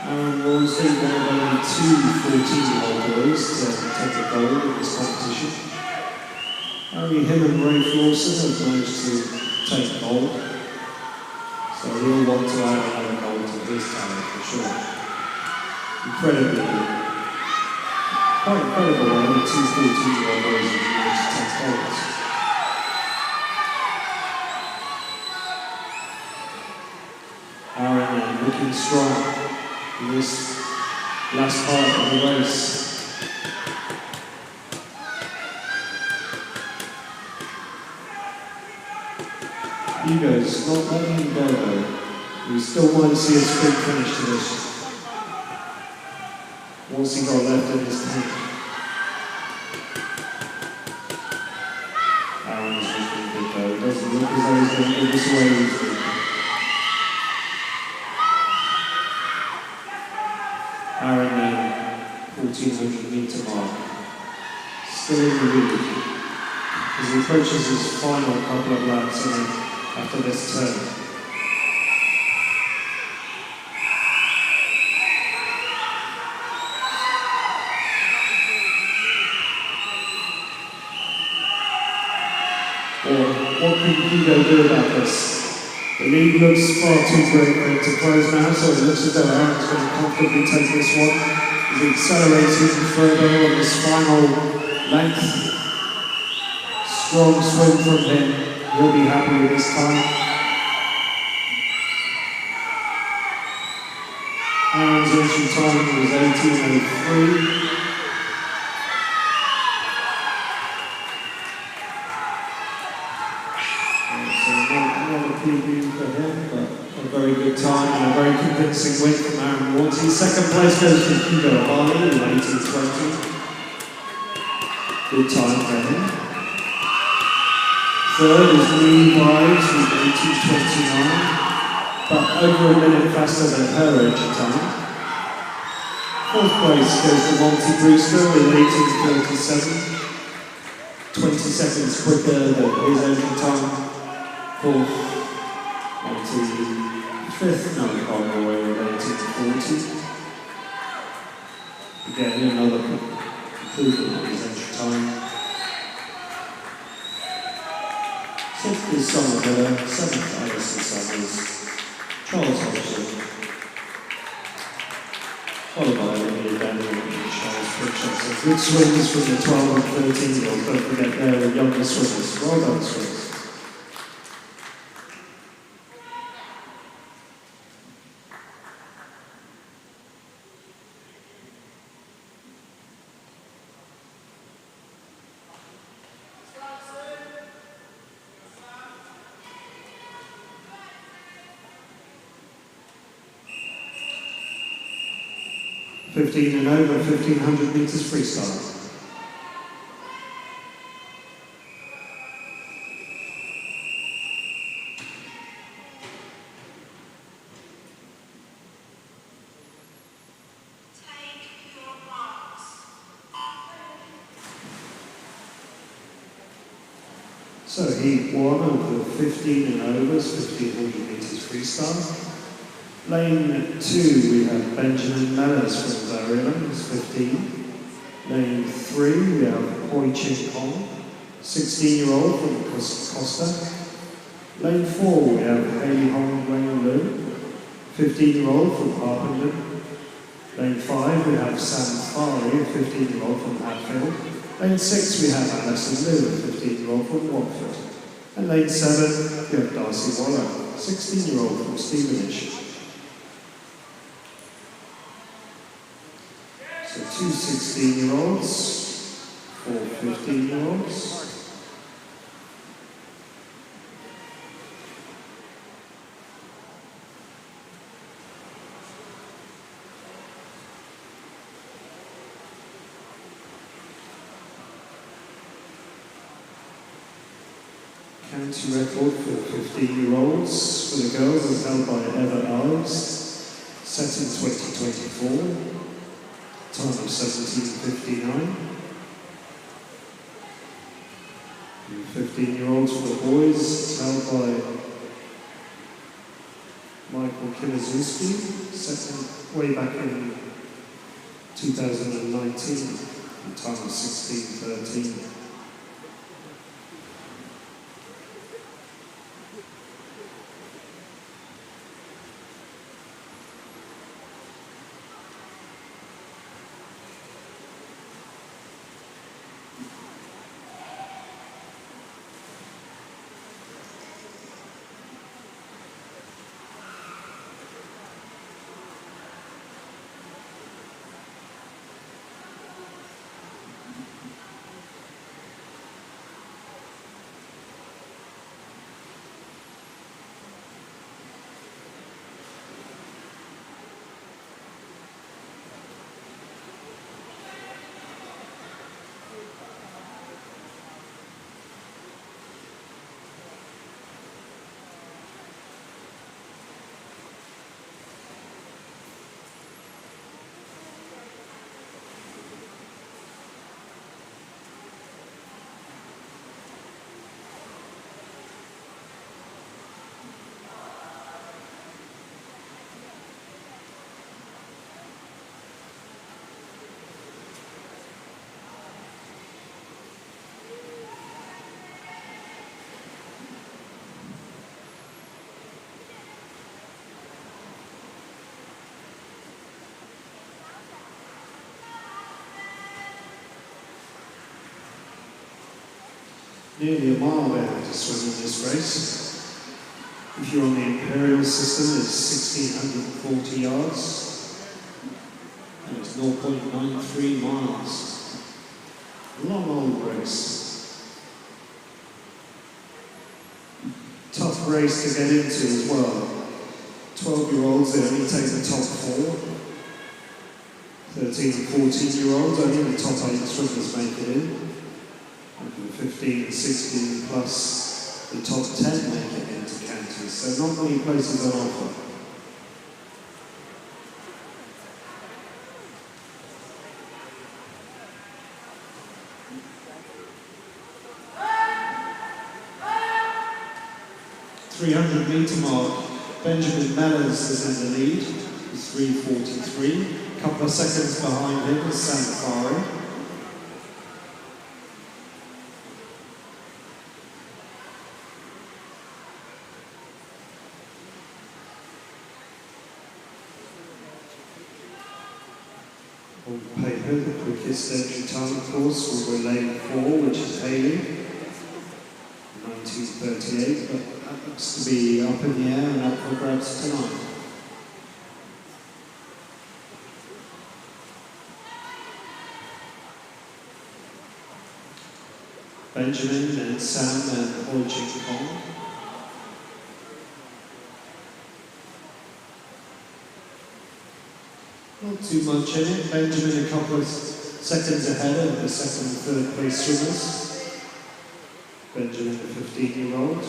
Aaron Wolseley, one of only 2 14-year-old boys to take a gold in this competition. Only him and Ray Flawson have managed to take gold, so he'll want to add another gold to his talent for sure. Incredibly good. Quite incredible, only 2 14-year-old boys have managed to take golds. Aaron looking strong in this last part of the race. Hugo's not letting him go though. We still want to see a sprint finish to this. What's he got left in his tank? Aaron's looking good though. It doesn't look as though he's going to give this away easily. Aaron now, 1,400 metre mark. Still in the lead. As he approaches his final couple of laps after this turn. What can Hugo do about this? The lead looks far too great for him to close now, so it looks as though Aaron's going to comfortably take this one. As he accelerates even further on this final length. Strong swim from him. He'll be happy with this time. Aaron's entry time was 18:03. So not a preview for him, but a very good time and a very convincing win from Aaron Walty. Second place goes to Hugo Harley in 18:20. Good time for him. Third is Lee Wise with 18:29, but over a minute faster than her entry time. Fourth place goes to Monty Brewster with 18:37, 20 seconds quicker than his entry time. Fourth, Monty. Fifth, no, on the way with 18:40. Again, another improvement on his entry time. Sixth is Summer Miller, 7th Alison Summers, Charles Hodgson, followed by Olivia Daniel and Charles Pritchard. So good swims from the 12 and 13-year-olds, don't forget they're the younger swimmers. Well done, swimmers. $15 and over, 1,500 metres freestyle. Take your marks. So heat 1 of the 15 and overs, 1,500 metres freestyle. Lane 2, we have Benjamin Mellors from Zariland, who's 15. Lane 3, we have Hoi Chin Kong, 16-year-old from Costa. Lane 4, we have Haley Hong Wang Lu, 15-year-old from Harpenden. Lane 5, we have Sam Farley, a 15-year-old from Hatfield. Lane 6, we have Alison Liu, a 15-year-old from Watford. And lane 7, we have Darcy Waller, 16-year-old from Stevenage. So 2 16-year-olds, 4 15-year-olds. County record for 15-year-olds for the girls was held by Eva Alves, set in 2024, time of 17:59. 15-year-olds for the boys, held by Michael Kiliszewski, set in way back in 2019, time of 16:13. Nearly a mile there to swim in this race. If you're on the Imperial system, it's 1,640 yards. And it's 0.93 miles. Long old race. Tough race to get into as well. 12-year-olds, they only take the top 4. 13 and 14-year-olds, only the top 8 swimmers make it in. And for the 15 and 16 plus, the top 10 make it into counties. So not many places on offer. .300-metre mark, Benjamin Mellors is in the lead, with 3:43. A couple of seconds behind him is Sam Farry. On paper, the quickest entry time, of course, will be lane 4, which is Haley, 19:38, but that looks to be up in the air and up for grabs tonight. Benjamin and Sam and Hoi Ching Kong. Not too much in it. Benjamin a couple of seconds ahead of the second and third place swimmers. Benjamin, the 15-year-old.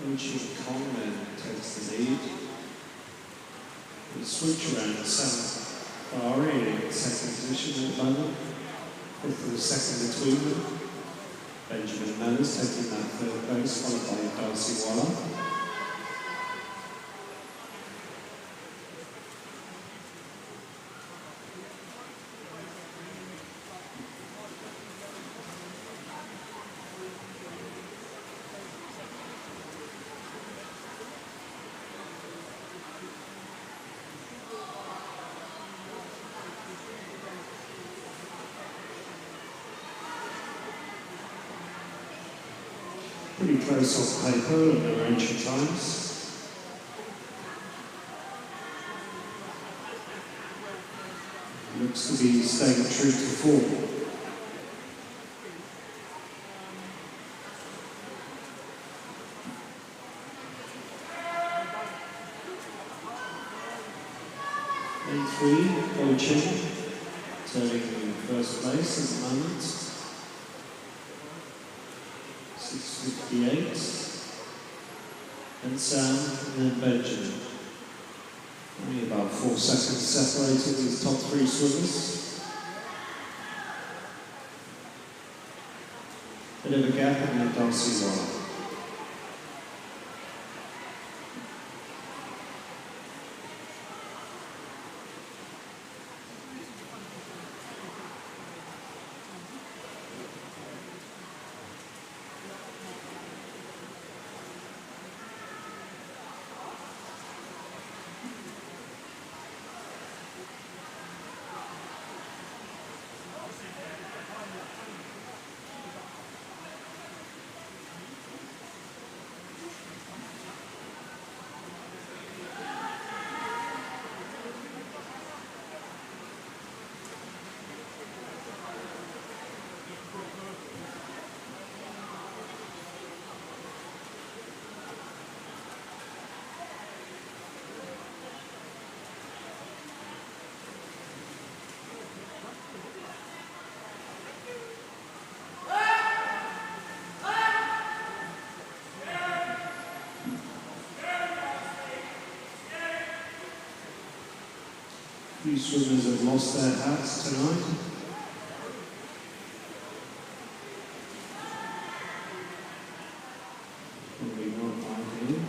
Richard Conlon takes the lead. The switch around Sam Barry in second position at the moment. Fifth for the second between them. Benjamin Mellors taking that third place, followed by Darcy Waller. Pretty close off paper at their ancient times. Looks to be staying true to form. Lane 3, Boching, turning in first place at the moment. 6:58, and Sam, and then Benjamin. Only about 4 seconds separating these top 3 swimmers. Bit of a gap, and then Darcy Waller. Few swimmers have lost their hats tonight. Probably not ideal.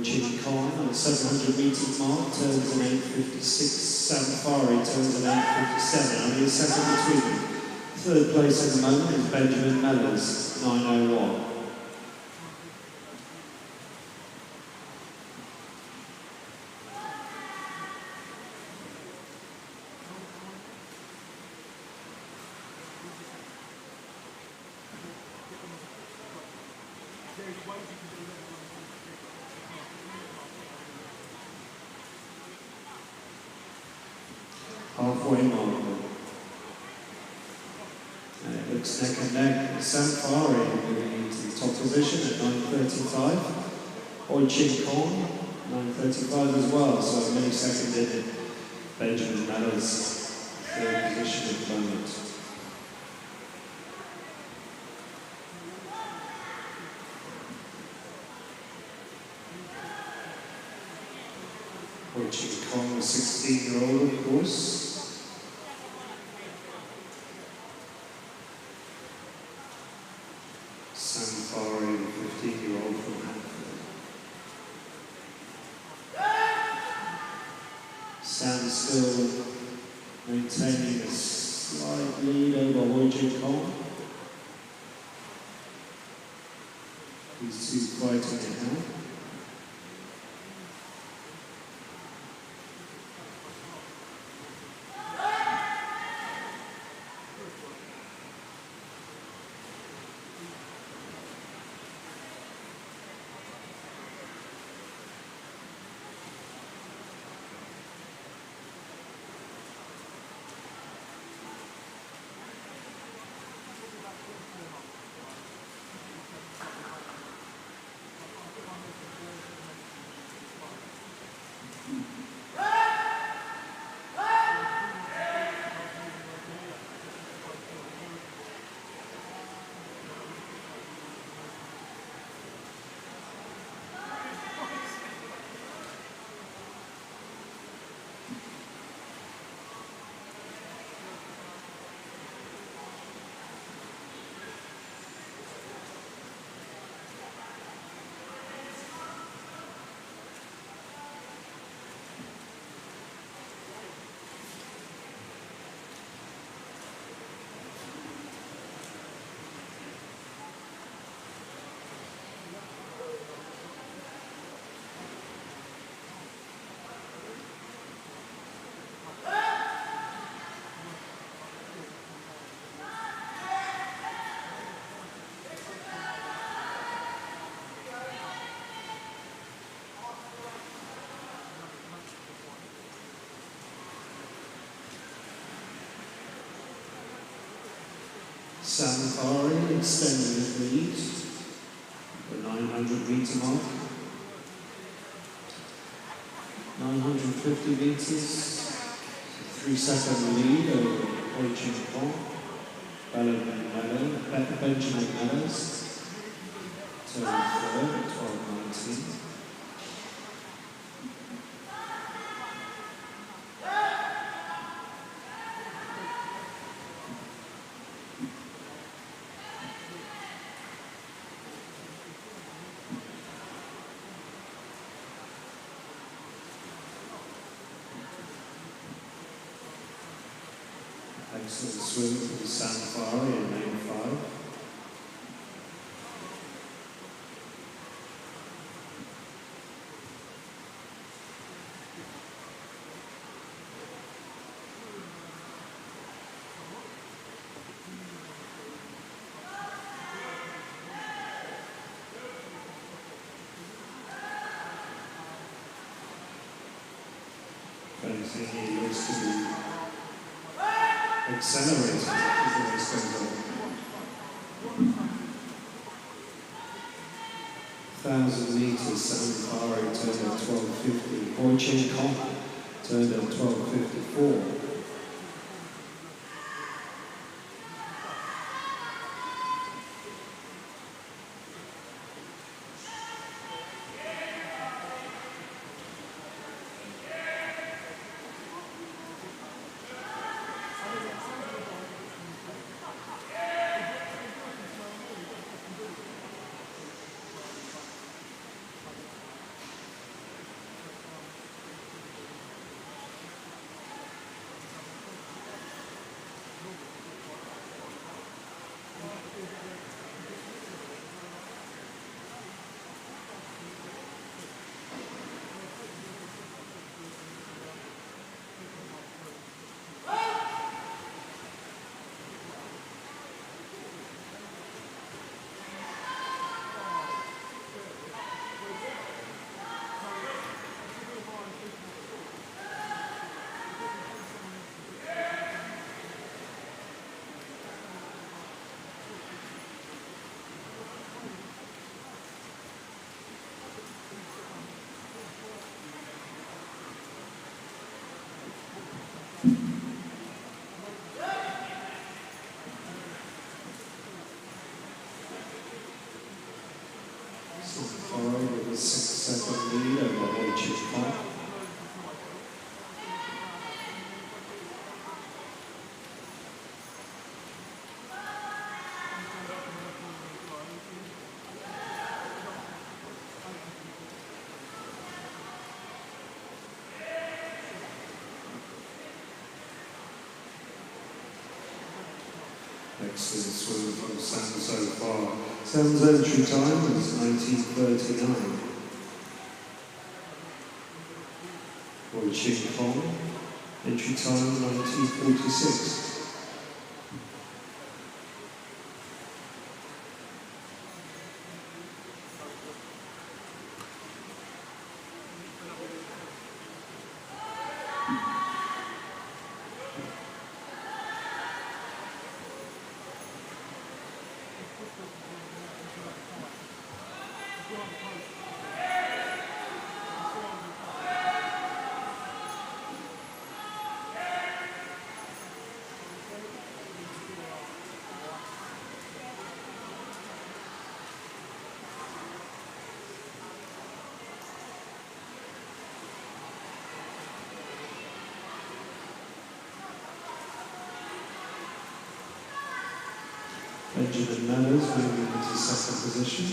Chin Kong at the 700 metre mark turns in 8:56. Sam Fari turns in 8:57. Only a second between them. Third place at the moment is Benjamin Mellors, 9:01. Halfway mark. And it looks neck and neck. Sam Fari moving into the top position at 9:35. Chin Kong, 9:35 as well, so a millisecond in it. Benjamin Mellors, third position at the moment. Chin Kong, a 16-year-old, of course. Sam Fari, a 15-year-old from Hertfordshire. Sam still maintaining a slight lead over Chin Kong. These two fighting it out. Safari extending his lead, the 900 metre mark. 950 metres, 3-second lead over Hui Ching-Fong, Benjamin Meadows, turning third at 12.19. Excellent swim for the Safari in lane 5. Fancy he looks to be accelerating as the race goes on. 1,000 metres, Safari turned at 12.50. Hui Ching-Fong turned at 12.54. Safari with a 6-second lead over Hui Ching-Fong. Excellent swim from Sam so far. Sam's entry time is 19:39. Hui Ching-Fong, entry time 19:46. Benjamin Meadows moving into second position.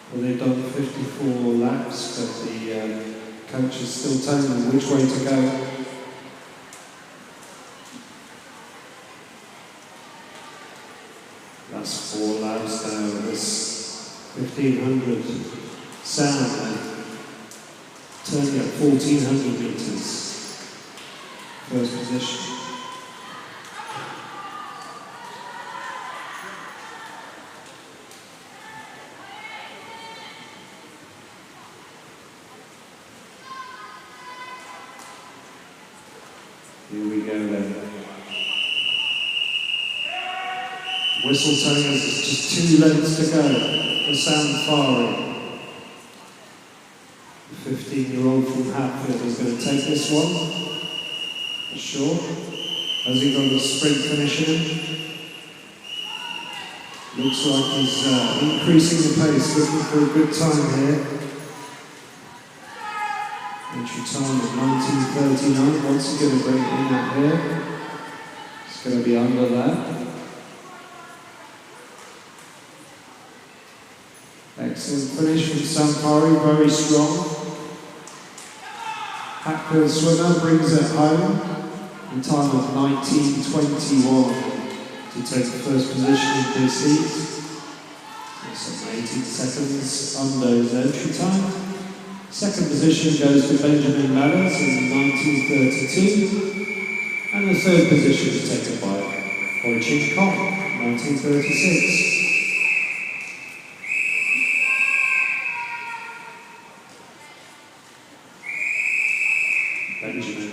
Well, they've done 54 laps, but the coach is still telling them which way to go. That's 4 laps now. This 1500 sound, turning at 1400 metres. First position. Here we go then. Whistle telling us it's just 2 lengths to go for Sam Farley. The 15-year-old from Hertford is going to take this one, for sure. Has he got a sprint finish in him? Looks like he's increasing the pace, looking for a good time here. Entry time of 19:39. Once again, a break in that here. It's going to be under that. Excellent finish from Sampari, very strong. Hatfield swimmer brings it home in time of 19:21 to take the first position in this heat. Some 18 seconds under his entry time. Second position goes to Benjamin Mellors in 1932, and the third position is taken by Hoi-Chin Kong, 1936. Benjamin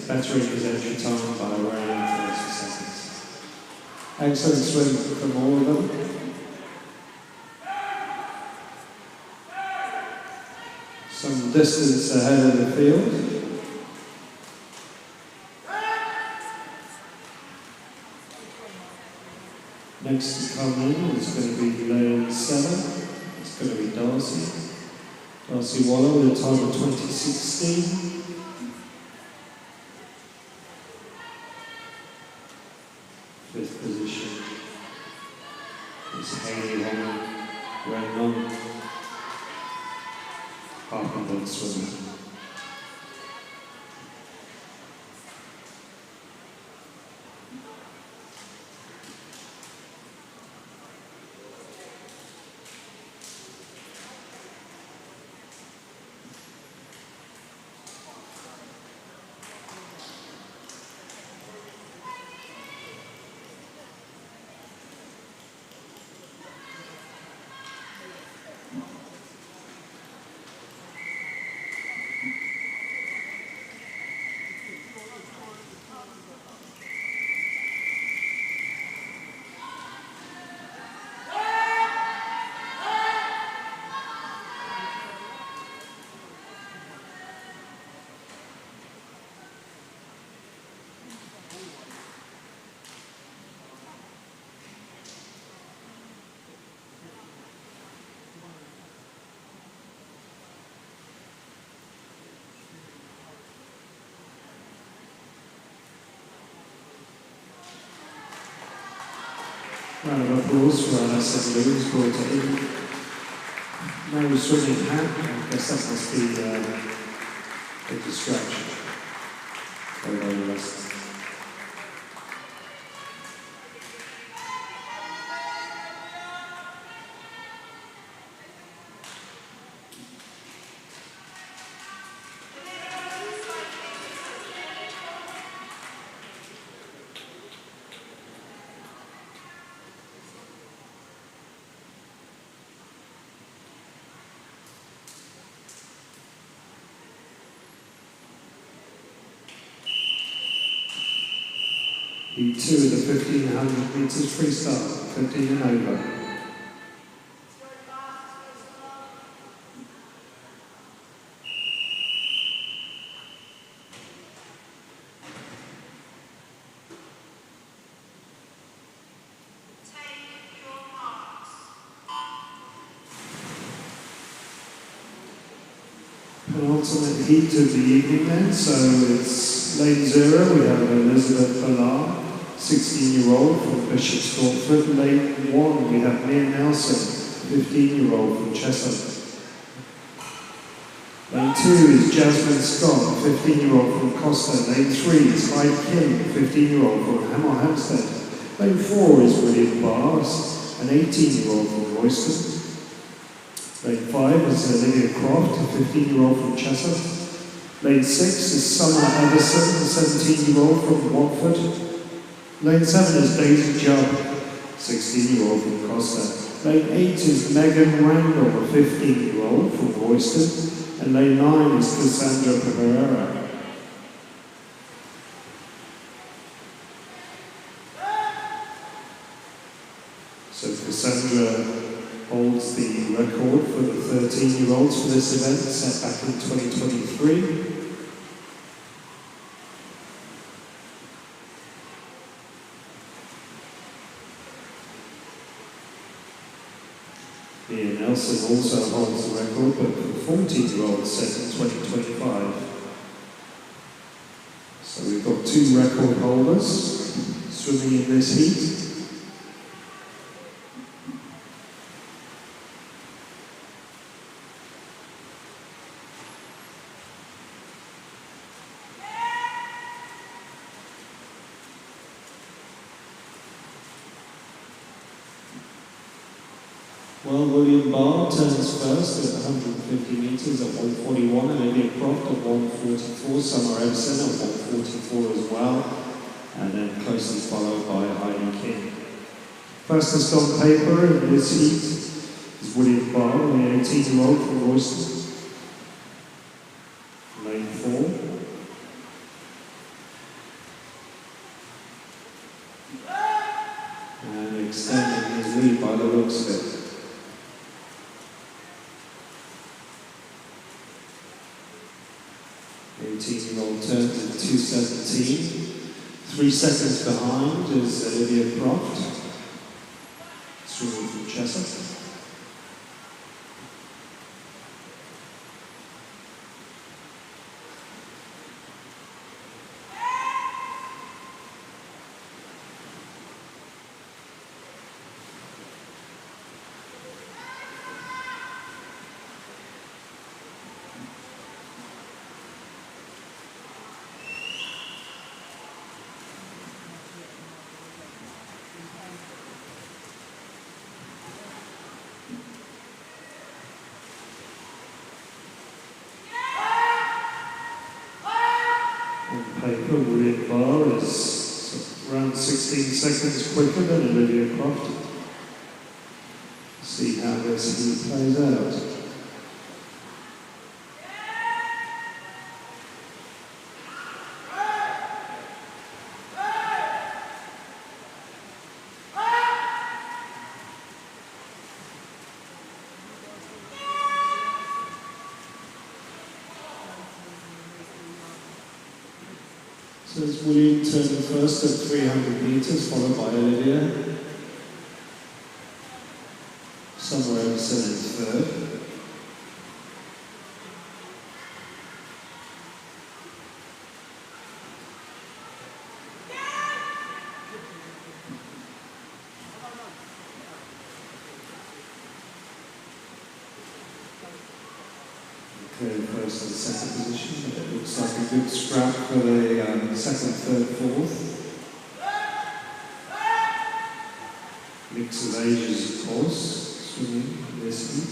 bettering his entry time by around 30 seconds. Excellent swim from all of them. Some distance ahead of the field. Next to come in is going to be lane 7. It's going to be Darcy Waller with a time of 2016. Fifth position is Hayley Renlon, Harpenden swimmer. Round of applause for Anna St. Louis brought it in. No swimming hat, I guess that must be a distraction. Very well rest. Heat 2 of the 1500 metres freestyle, 15 and over. Take your marks. Penultimate heat of the evening then, so it's lane 0, we have Elizabeth Ballard. 16-year-old from Bishop Stortford. Lane 1, we have Mia Nelson, 15-year-old from Cheshire. Lane 2 is Jasmine Scott, 15-year-old from Costa. Lane 3 is Hyde King, 15-year-old from Hemel Hempstead. Lane 4 is William Bars, an 18-year-old from Royston. Lane 5 is Olivia Croft, a 15-year-old from Cheshire. Lane 6 is Summer Everson, a 17-year-old from Watford. Lane 7 is Daisy Jubb, 16-year-old from Costa. Lane 8 is Megan Randall, a 15-year-old from Royston. And lane 9 is Cassandra Pereira. So Cassandra holds the record for the 13-year-olds for this event, set back in 2023. Ian Nelson also holds the record, but for 14-year-olds set in 2025. So we've got 2 record holders swimming in this heat. Well, William Barr turns first at 150 metres at 141, and Olivia Croft at 144, Summer Everson at 144 as well, and then closely followed by Heidi King. Fastest on paper in this heat is William Barr, the 18-year-old from Royston. Lane 4. And extending his lead by the looks of it. 18-year-old turns at 2:17. 3 seconds behind is Olivia Croft, swimming from Cheshire. Paper, William Barr is around 16 seconds quicker than Olivia Croft. See how this plays out. So it's William turning first at 300 metres, followed by Olivia. Summer Everson is third. First and second position. It looks like a good scrap for the second, third, fourth. Mix of ages, of course, swimming this heat.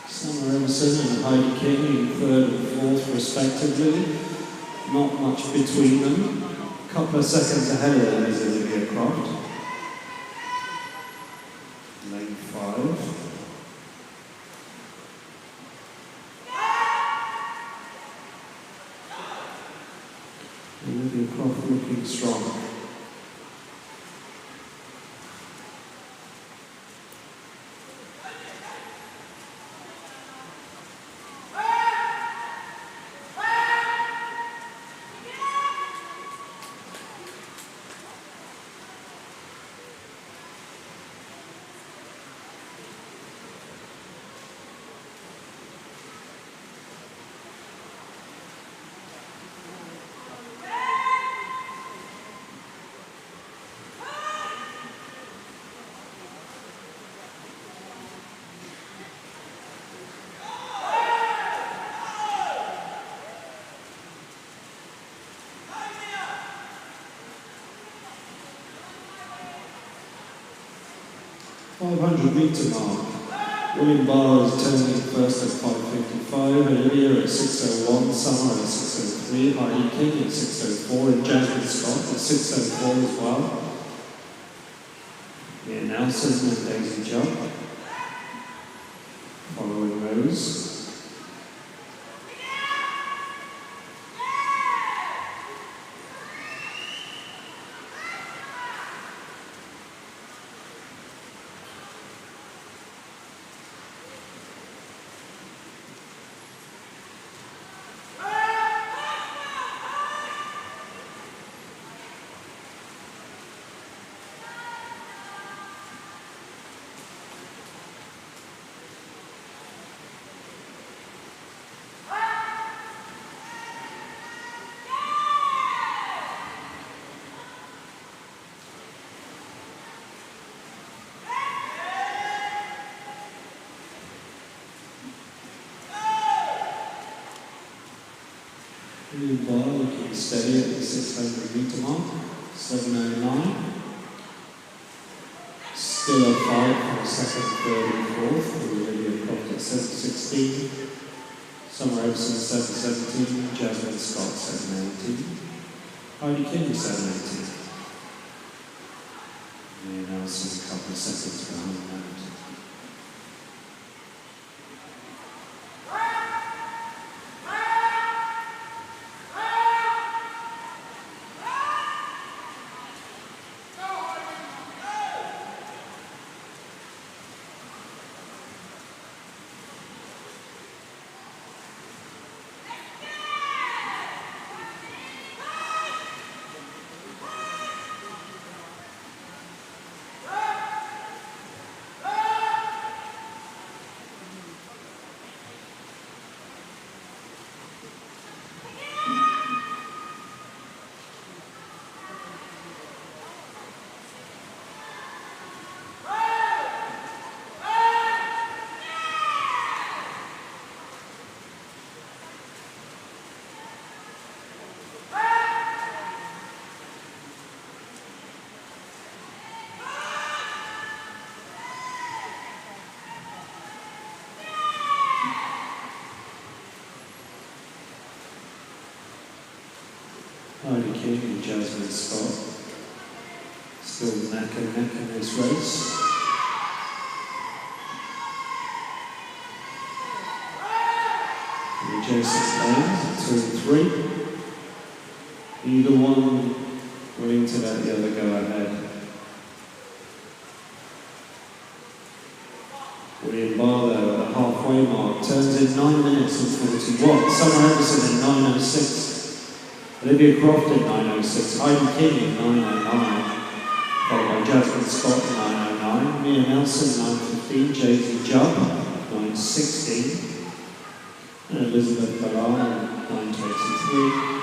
Summer Everson and Heidi King in third and fourth respectively. Not much between them. A couple of seconds ahead of them is Olivia Croft. Lane 5. Olivia Croft looking strong. .500 metre mark. William Barr is turning first at 5:55, Olivia at 6:01, Summer at 6:03, Heidi King at 6:04, and Jasmine Scott at 6:04 as well. Mia Nelson and Daisy Jupp following Rose. William Barr looking steady at the 600 metre mark, 7:09. Still a fight for the second, third and fourth, with Olivia Croft at 7:16. Summer Everson 7:17, Jasmine Scott 7:18. Heidi King 7:18. Mia Nelson a couple of seconds behind that. Heidi King and Jasmine Scott still neck and neck in this race. The adjacent lanes, 2 and 3. Either one willing to let the other go ahead. William Barr there at the halfway mark turns in 9 minutes and 41. Summer Everson in 9:06. Olivia Croft in 9:06, Heidi King in 9:09, followed by Jasmine Scott in 9:09, Mia Nelson 9:15, Daisy Jupp 9:16, and Elizabeth Ballar in 9:23.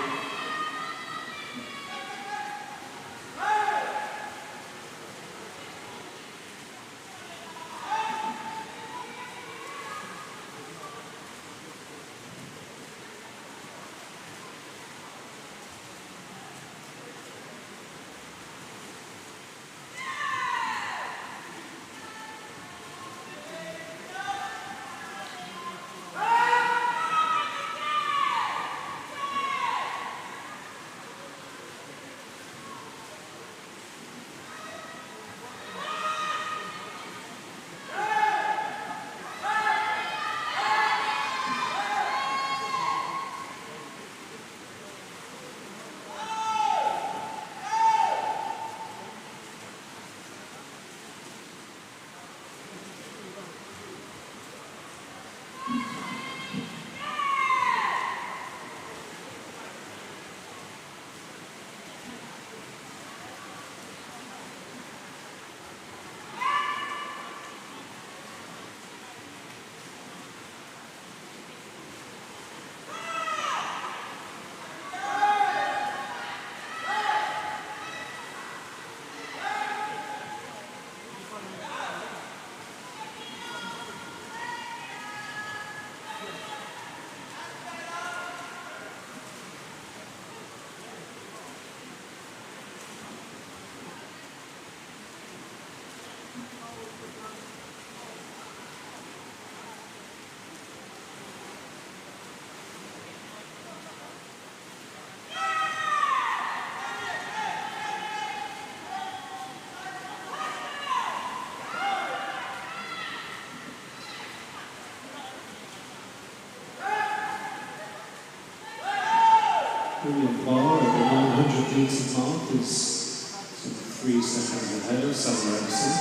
William Barr at the 900 metre mark is sort of 3 seconds ahead of Summer Edison.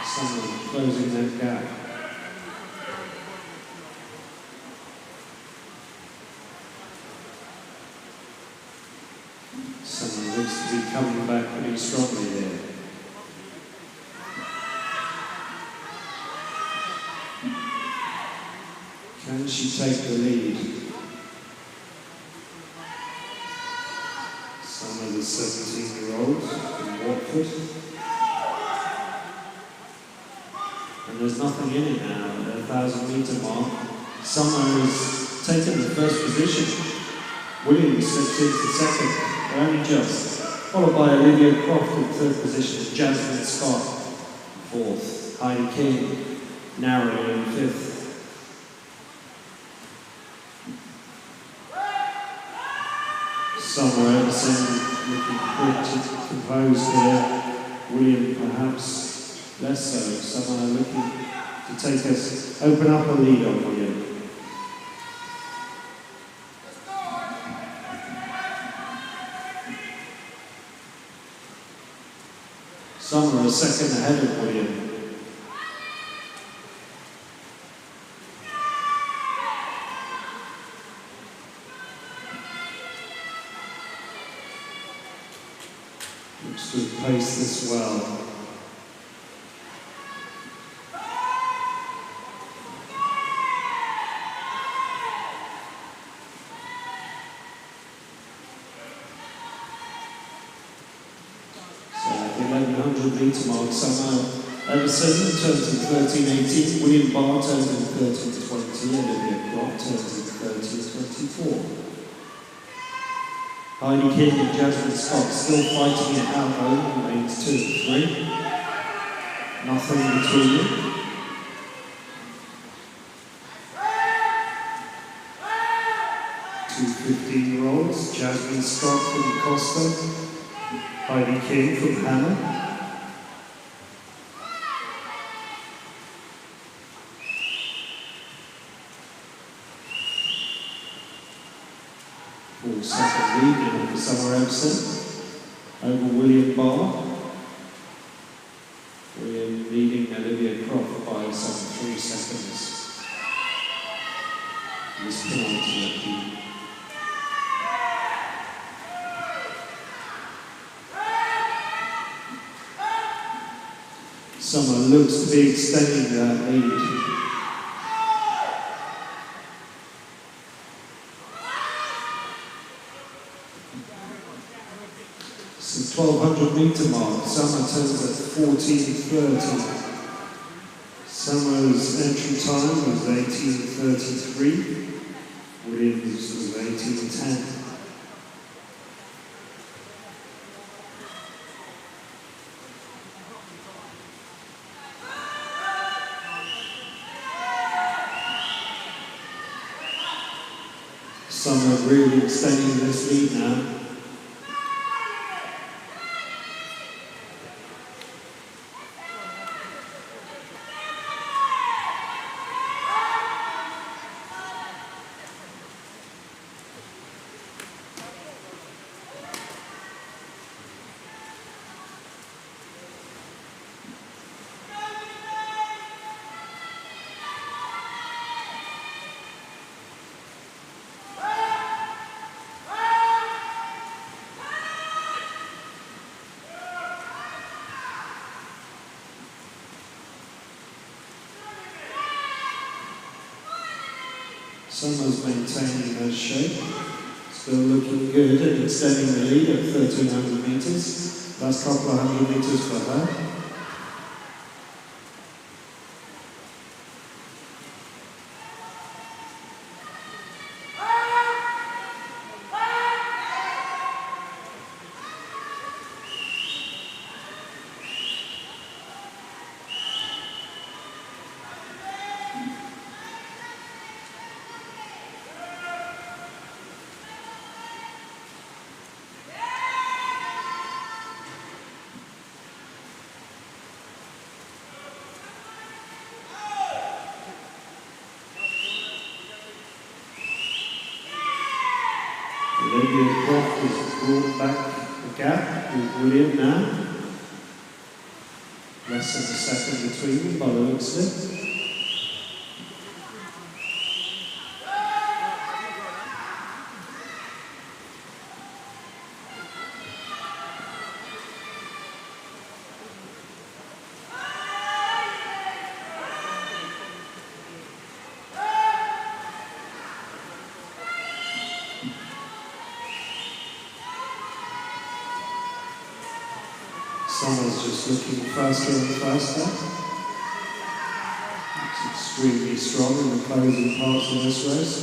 Summer closing that gap. Summer looks to be coming back pretty strongly there. Can she take the lead? Summer, the 17-year-old from Watford. And there's nothing in it now at the 1,000 metre mark. Summer has taken the first position. Williams slips into second, but only just. Followed by Olivia Croft in third position, Jasmine Scott fourth, Heidi King narrowly in fifth. Summer Edison looking pretty composed here. William perhaps less so. Summer looking to take us, open up a lead on William. Summer a second ahead of William. Looks to have paced this well. So the 1100 metre mark, Summer Edison turns in 13.18, William Barr turns in 13.20, Olivia Croft turns in 13.24. Heidi King and Jasmine Scott still fighting it out though, remains 2 and 3. Nothing between them. Two 15-year-olds, Jasmine Scott from Costa, Heidi King from Hammer. Second lead now for Summer Edison over William Barr. William leading Olivia Croft by some 3 seconds. This penalty. Summer looks to be extending that lead. It's the 1200 metre mark. Summer turns at 14.30. Summer's entry time was 18.33. Williams was 18.10. Summer really extending this lead now. Summer's maintaining her shape, still looking good and extending the lead at 1300 metres. Last couple of 100 metres for her. brought back the gap with William now. Less than a second between them by the looks of it. Summer's just looking faster and faster. It's extremely strong in the closing parts of this race.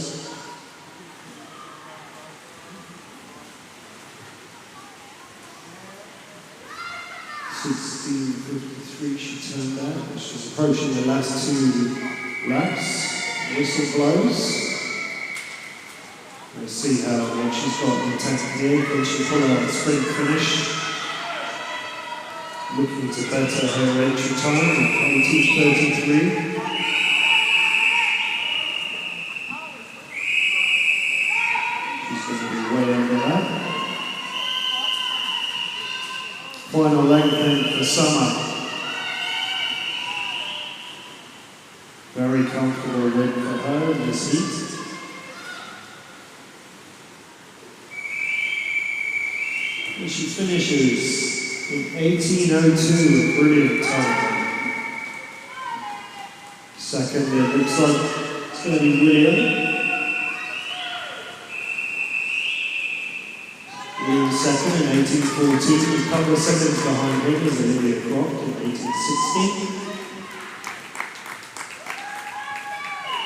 .16.53 she turned out. She's approaching the last two laps. Whistle blows. We'll see what she's got in the tank here. Can she pull out the sprint finish? Looking to better her entry time at 18.33. She's going to be way over that. Final length then for Summer. Very comfortable win for her in this heat. And she finishes in 18.02, a brilliant time. Second, it looks like it's going to be William. William second in 18.14, a couple of seconds behind him is Olivia Croft in 18.16.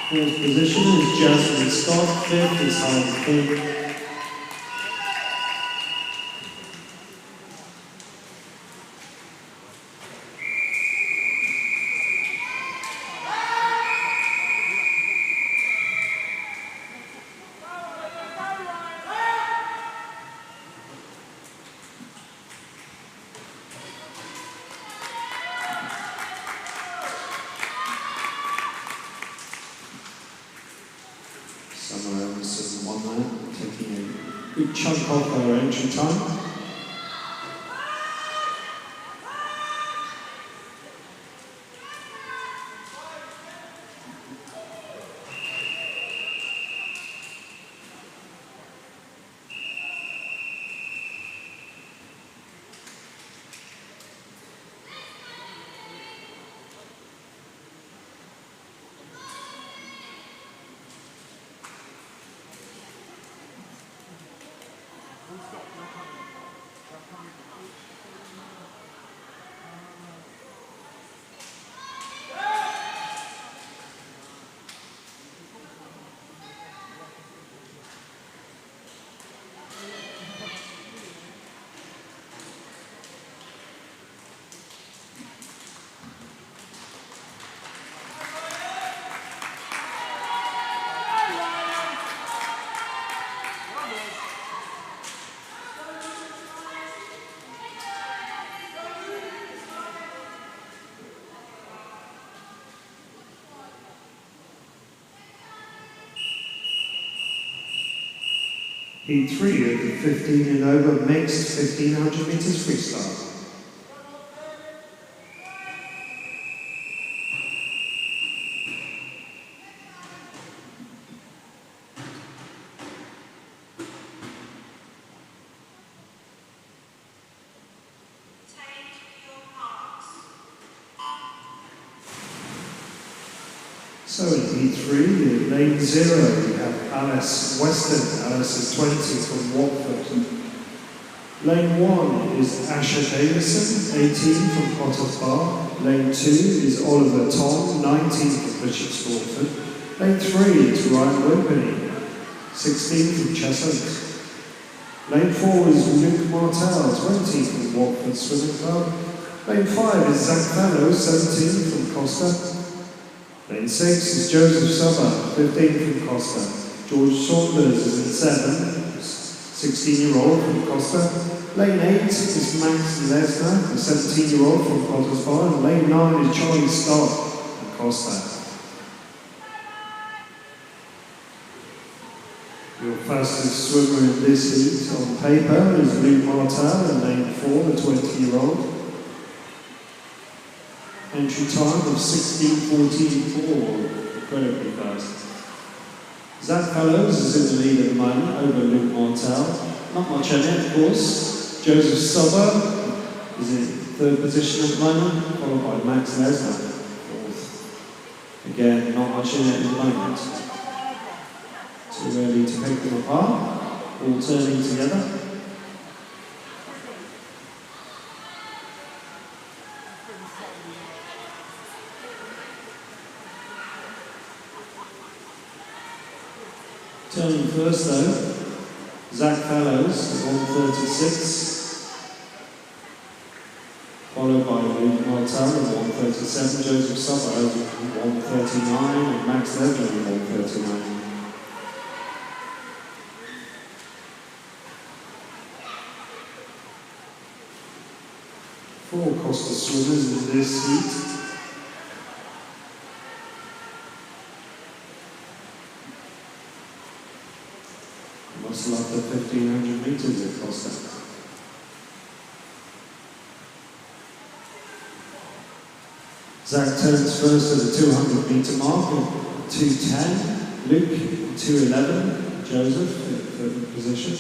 Fourth position is Jasmine Scott, fifth is Harvey King. Summer Emerson won that, taking a good chunk off her entry time. Heat 3 of the 15 and over mixed 1500 metres freestyle. So in Heat 3, in lane 0, we have Alice Weston. Alice is 20 from Watford. Lane 1 is Asher Davison, 18 from Potters Bar. Lane 2 is Oliver Tom, 19 from Bishop's Stortford. Lane 3 is Ryan Wimperney, 16 from Cheshunt. Lane 4 is Luke Martell, 20 from Watford Swimming Club. Lane 5 is Zach Fellows, 17 from Costa. Lane 6 is Joseph Summer, 15 from Costa. George Saunders is in 7, 16-year-old from Costa. Lane 8 is Max Lesnar, a 17-year-old from Potters Bar. And lane 9 is Charlie Scott from Costa. Your fastest swimmer in this heat on paper is Luke Martel in lane 4, the 20-year-old. Entry time of 16:14.4, incredibly fast. Zach Fellows is in the lead at the moment over Luke Martel. Not much in it, of course. Joseph Subber is in third position at the moment, followed by Max Lesnar, fourth. Again, not much in it at the moment. Too early to pick them apart, all turning together. Turning first though, Zach Fellows at 1:36, followed by Luke Martel at 1:37, Joseph Subber at 1:39 and Max Lesnar at 1:39. Four Costa swimmers in this heat. Must love the 1500 metres at Costa. Zach turns first at the 200 metre mark at 2:10. Luke at 2:11. Joseph in third position.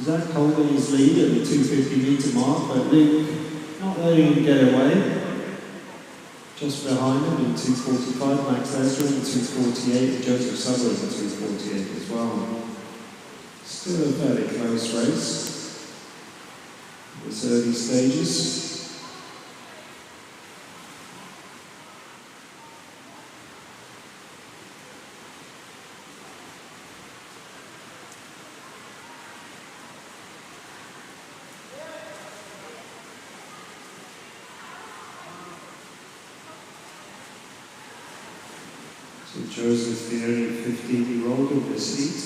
Zach holding his lead at the 250 metre mark, but Luke not letting him get away. Just behind him in 2:45, Max Lesnar in 2:48, and Joseph Subber in 2:48 as well. Still a fairly close race. It's early stages. So Joseph's the only 15-year-old in this heat.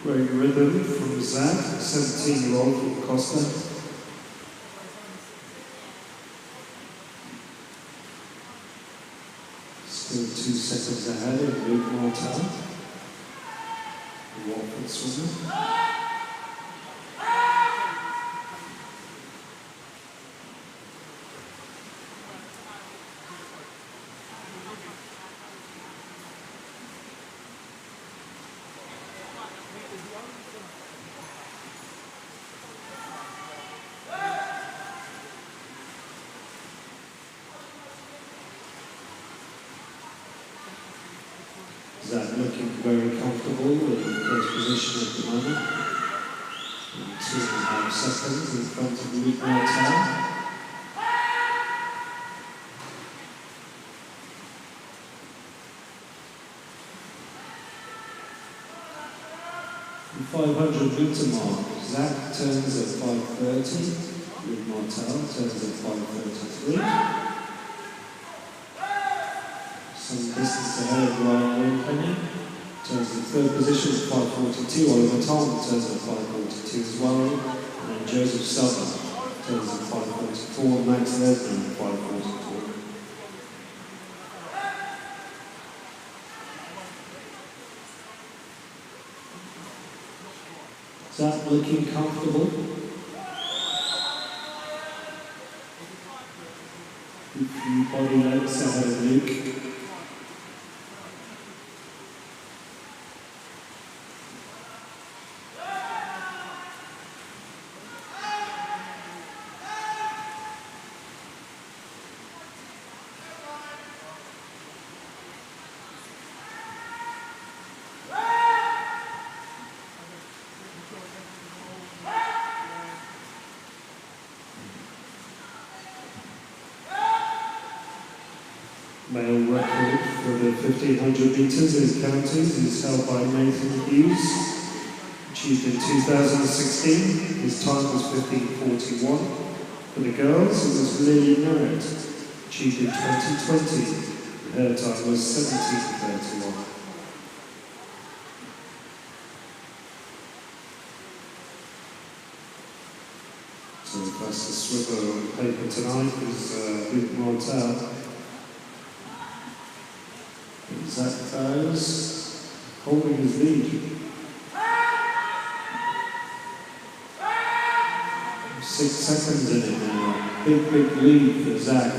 Great rhythm from Zach, 17-year-old from Costa. Still 2 seconds ahead of Luke Martel, the Watford swimmer. 'Zach looking very comfortable in first position at the moment. 2.5 seconds in front of Luke Martel. 500 metre mark. Zach turns at 5:30. Luke Martel turns at 5:33. Some distance ahead of Ryan Winpenny. Turns in third position at 5:42. Oliver Tom turns at 5:42 as well. And then Joseph Summer turns in 5:44, Max Lesnar 5:44. Is that looking comfortable? Body notes ahead of Luke. Male record for the 1500 metres in counties is held by Nathan Hughes, achieved in 2016. His time was 15:41. For the girls, it was Lily Merritt, achieved in 2020. Her time was 17:31. So the fastest swimmer on paper tonight is Luke Martel. Zach Bowes holding his lead. 6 seconds in it now. Big lead for Zach.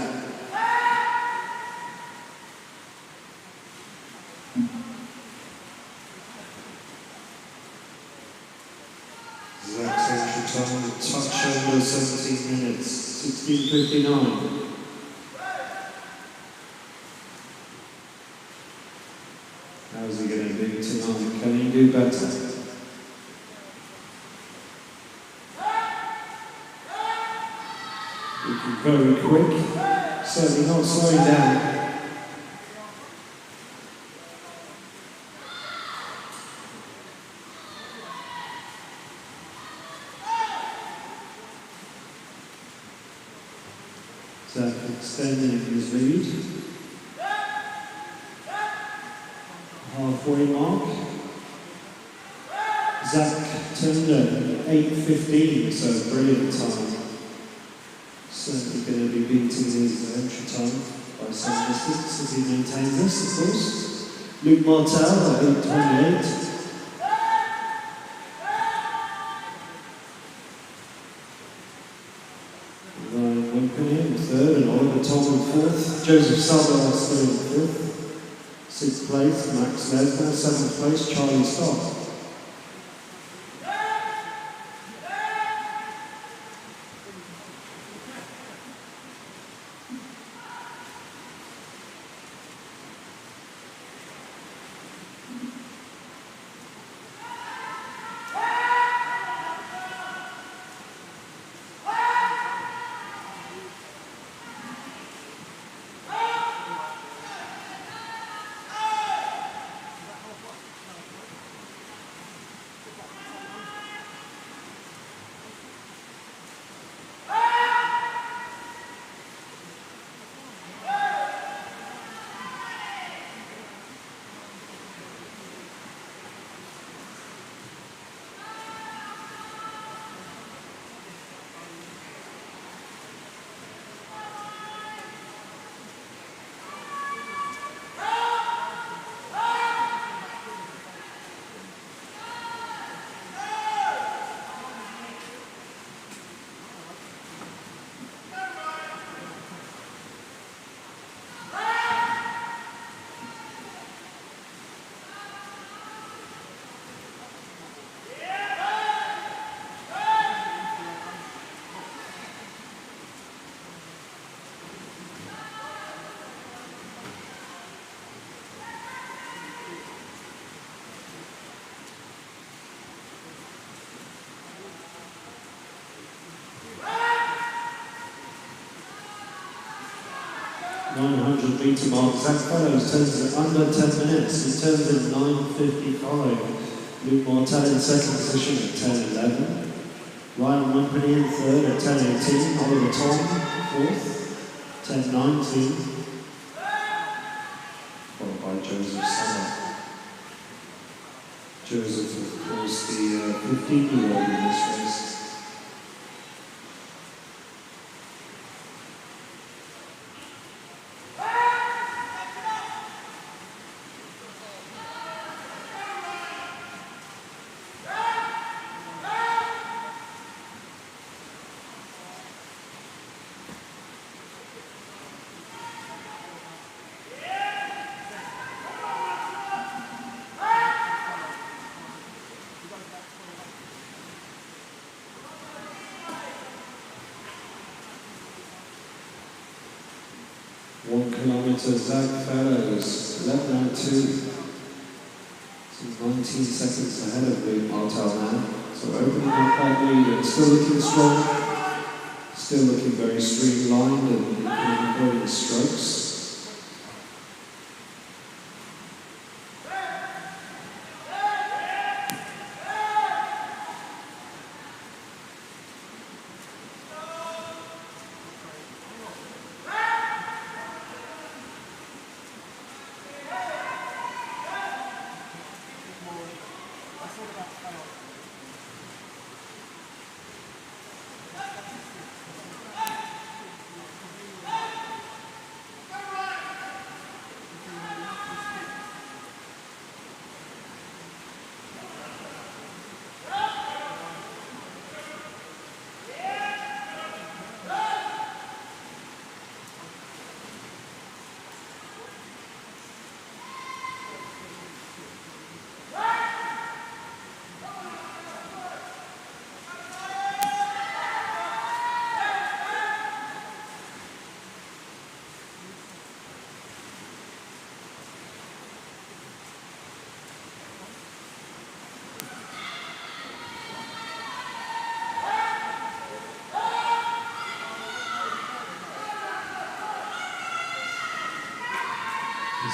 Zach's entry time, a touch under 17 minutes, 16:59. How's he going to do tonight? Can he do better? Looking very quick. Certainly not slowing down. Zach extending his lead. Halfway mark. Zach Turner, 8:15, so brilliant time. Certainly going to be beating his entry time by some distance as he maintains this, of course. Luke Martel at 8:28. Ryan Wimpany in third and Oliver Tom in fourth. Joseph Summer still in fifth. 6th place, Max Lesnar. 7th place, Charlie Scott. .900 metre mark. Zach Fellows turns it under 10 minutes. He turns in 9:55. Luke Martel in second position at 10:11. Ryan Wimpany in third at 10:18. Oliver Tom fourth, 10:19. Followed by Joseph Summer. Joseph, of course, the 15-year-old in this race. 1 kilometre, Zach Fellows, left round 2. 19 seconds ahead of Luke Martel now. So opening up that lead and still looking strong, still looking very streamlined and avoiding strokes.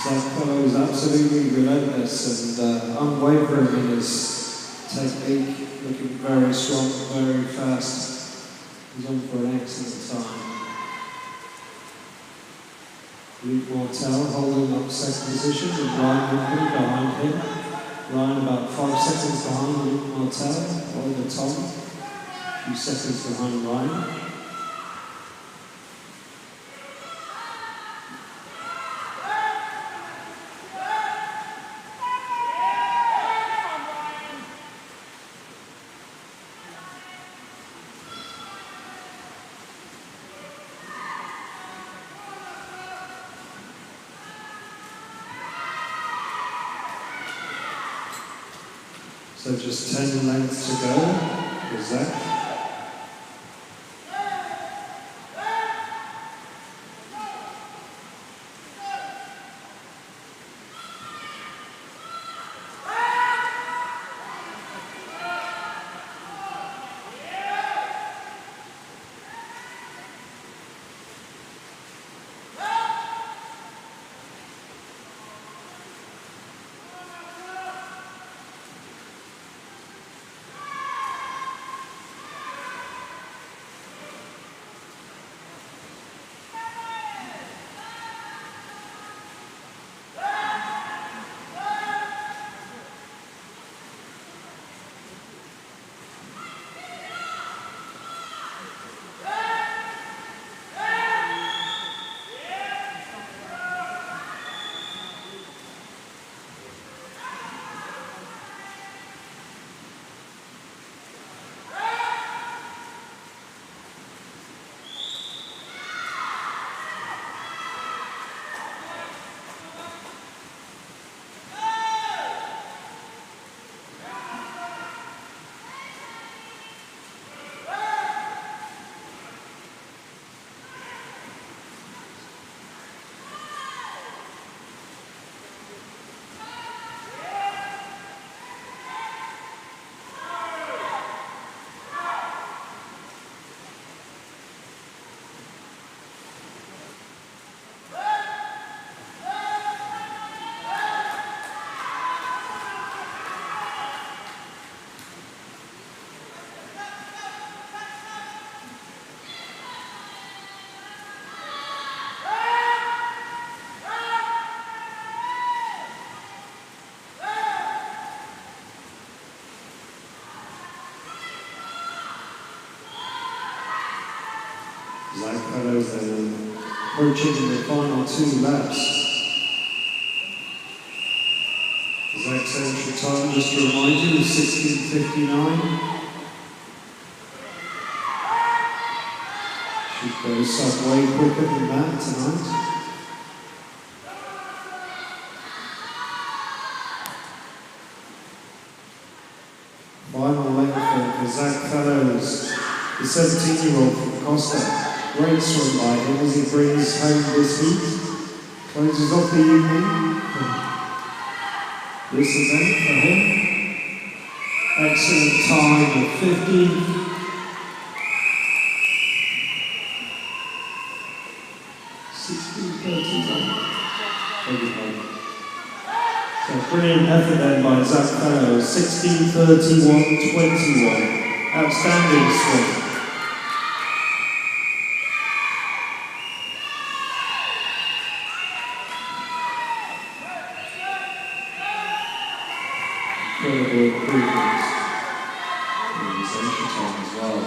Zach Fellow is absolutely relentless and unwavering in his technique, looking very strong, very fast. He's on for an excellent time. Luke Martel holding up second position and Ryan Whitby behind him. Ryan about 5 seconds behind Luke Martel, Oliver Tom, a few seconds behind Ryan. So just 10 lengths to go for Zach. Zach Fellows then approaching the final 2 laps. Zach's entry time, just to remind you, is 16:59. Should go some way quicker than that tonight. Final length for Zach Fellows, the 17-year-old from Costa. Great swim by him as he brings home this heat. Closes off the evening. This event for him. Excellent time of 50. So brilliant effort then by Zach Fellow, 16:31.21. Outstanding swim. Incredible improvement in his entry time as well.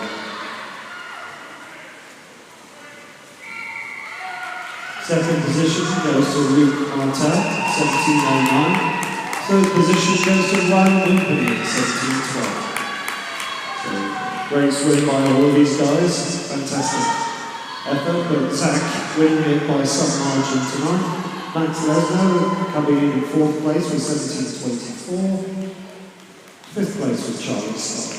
Second position goes to Luke Martel, 17:09. Third position goes to Ryan Wimpany, 17:12. So, great swim by all of these guys. Fantastic effort, but Zach winning it by some margin tonight. Max Lesnar coming in fourth place with 17:24. Fifth place with Charlie Scott.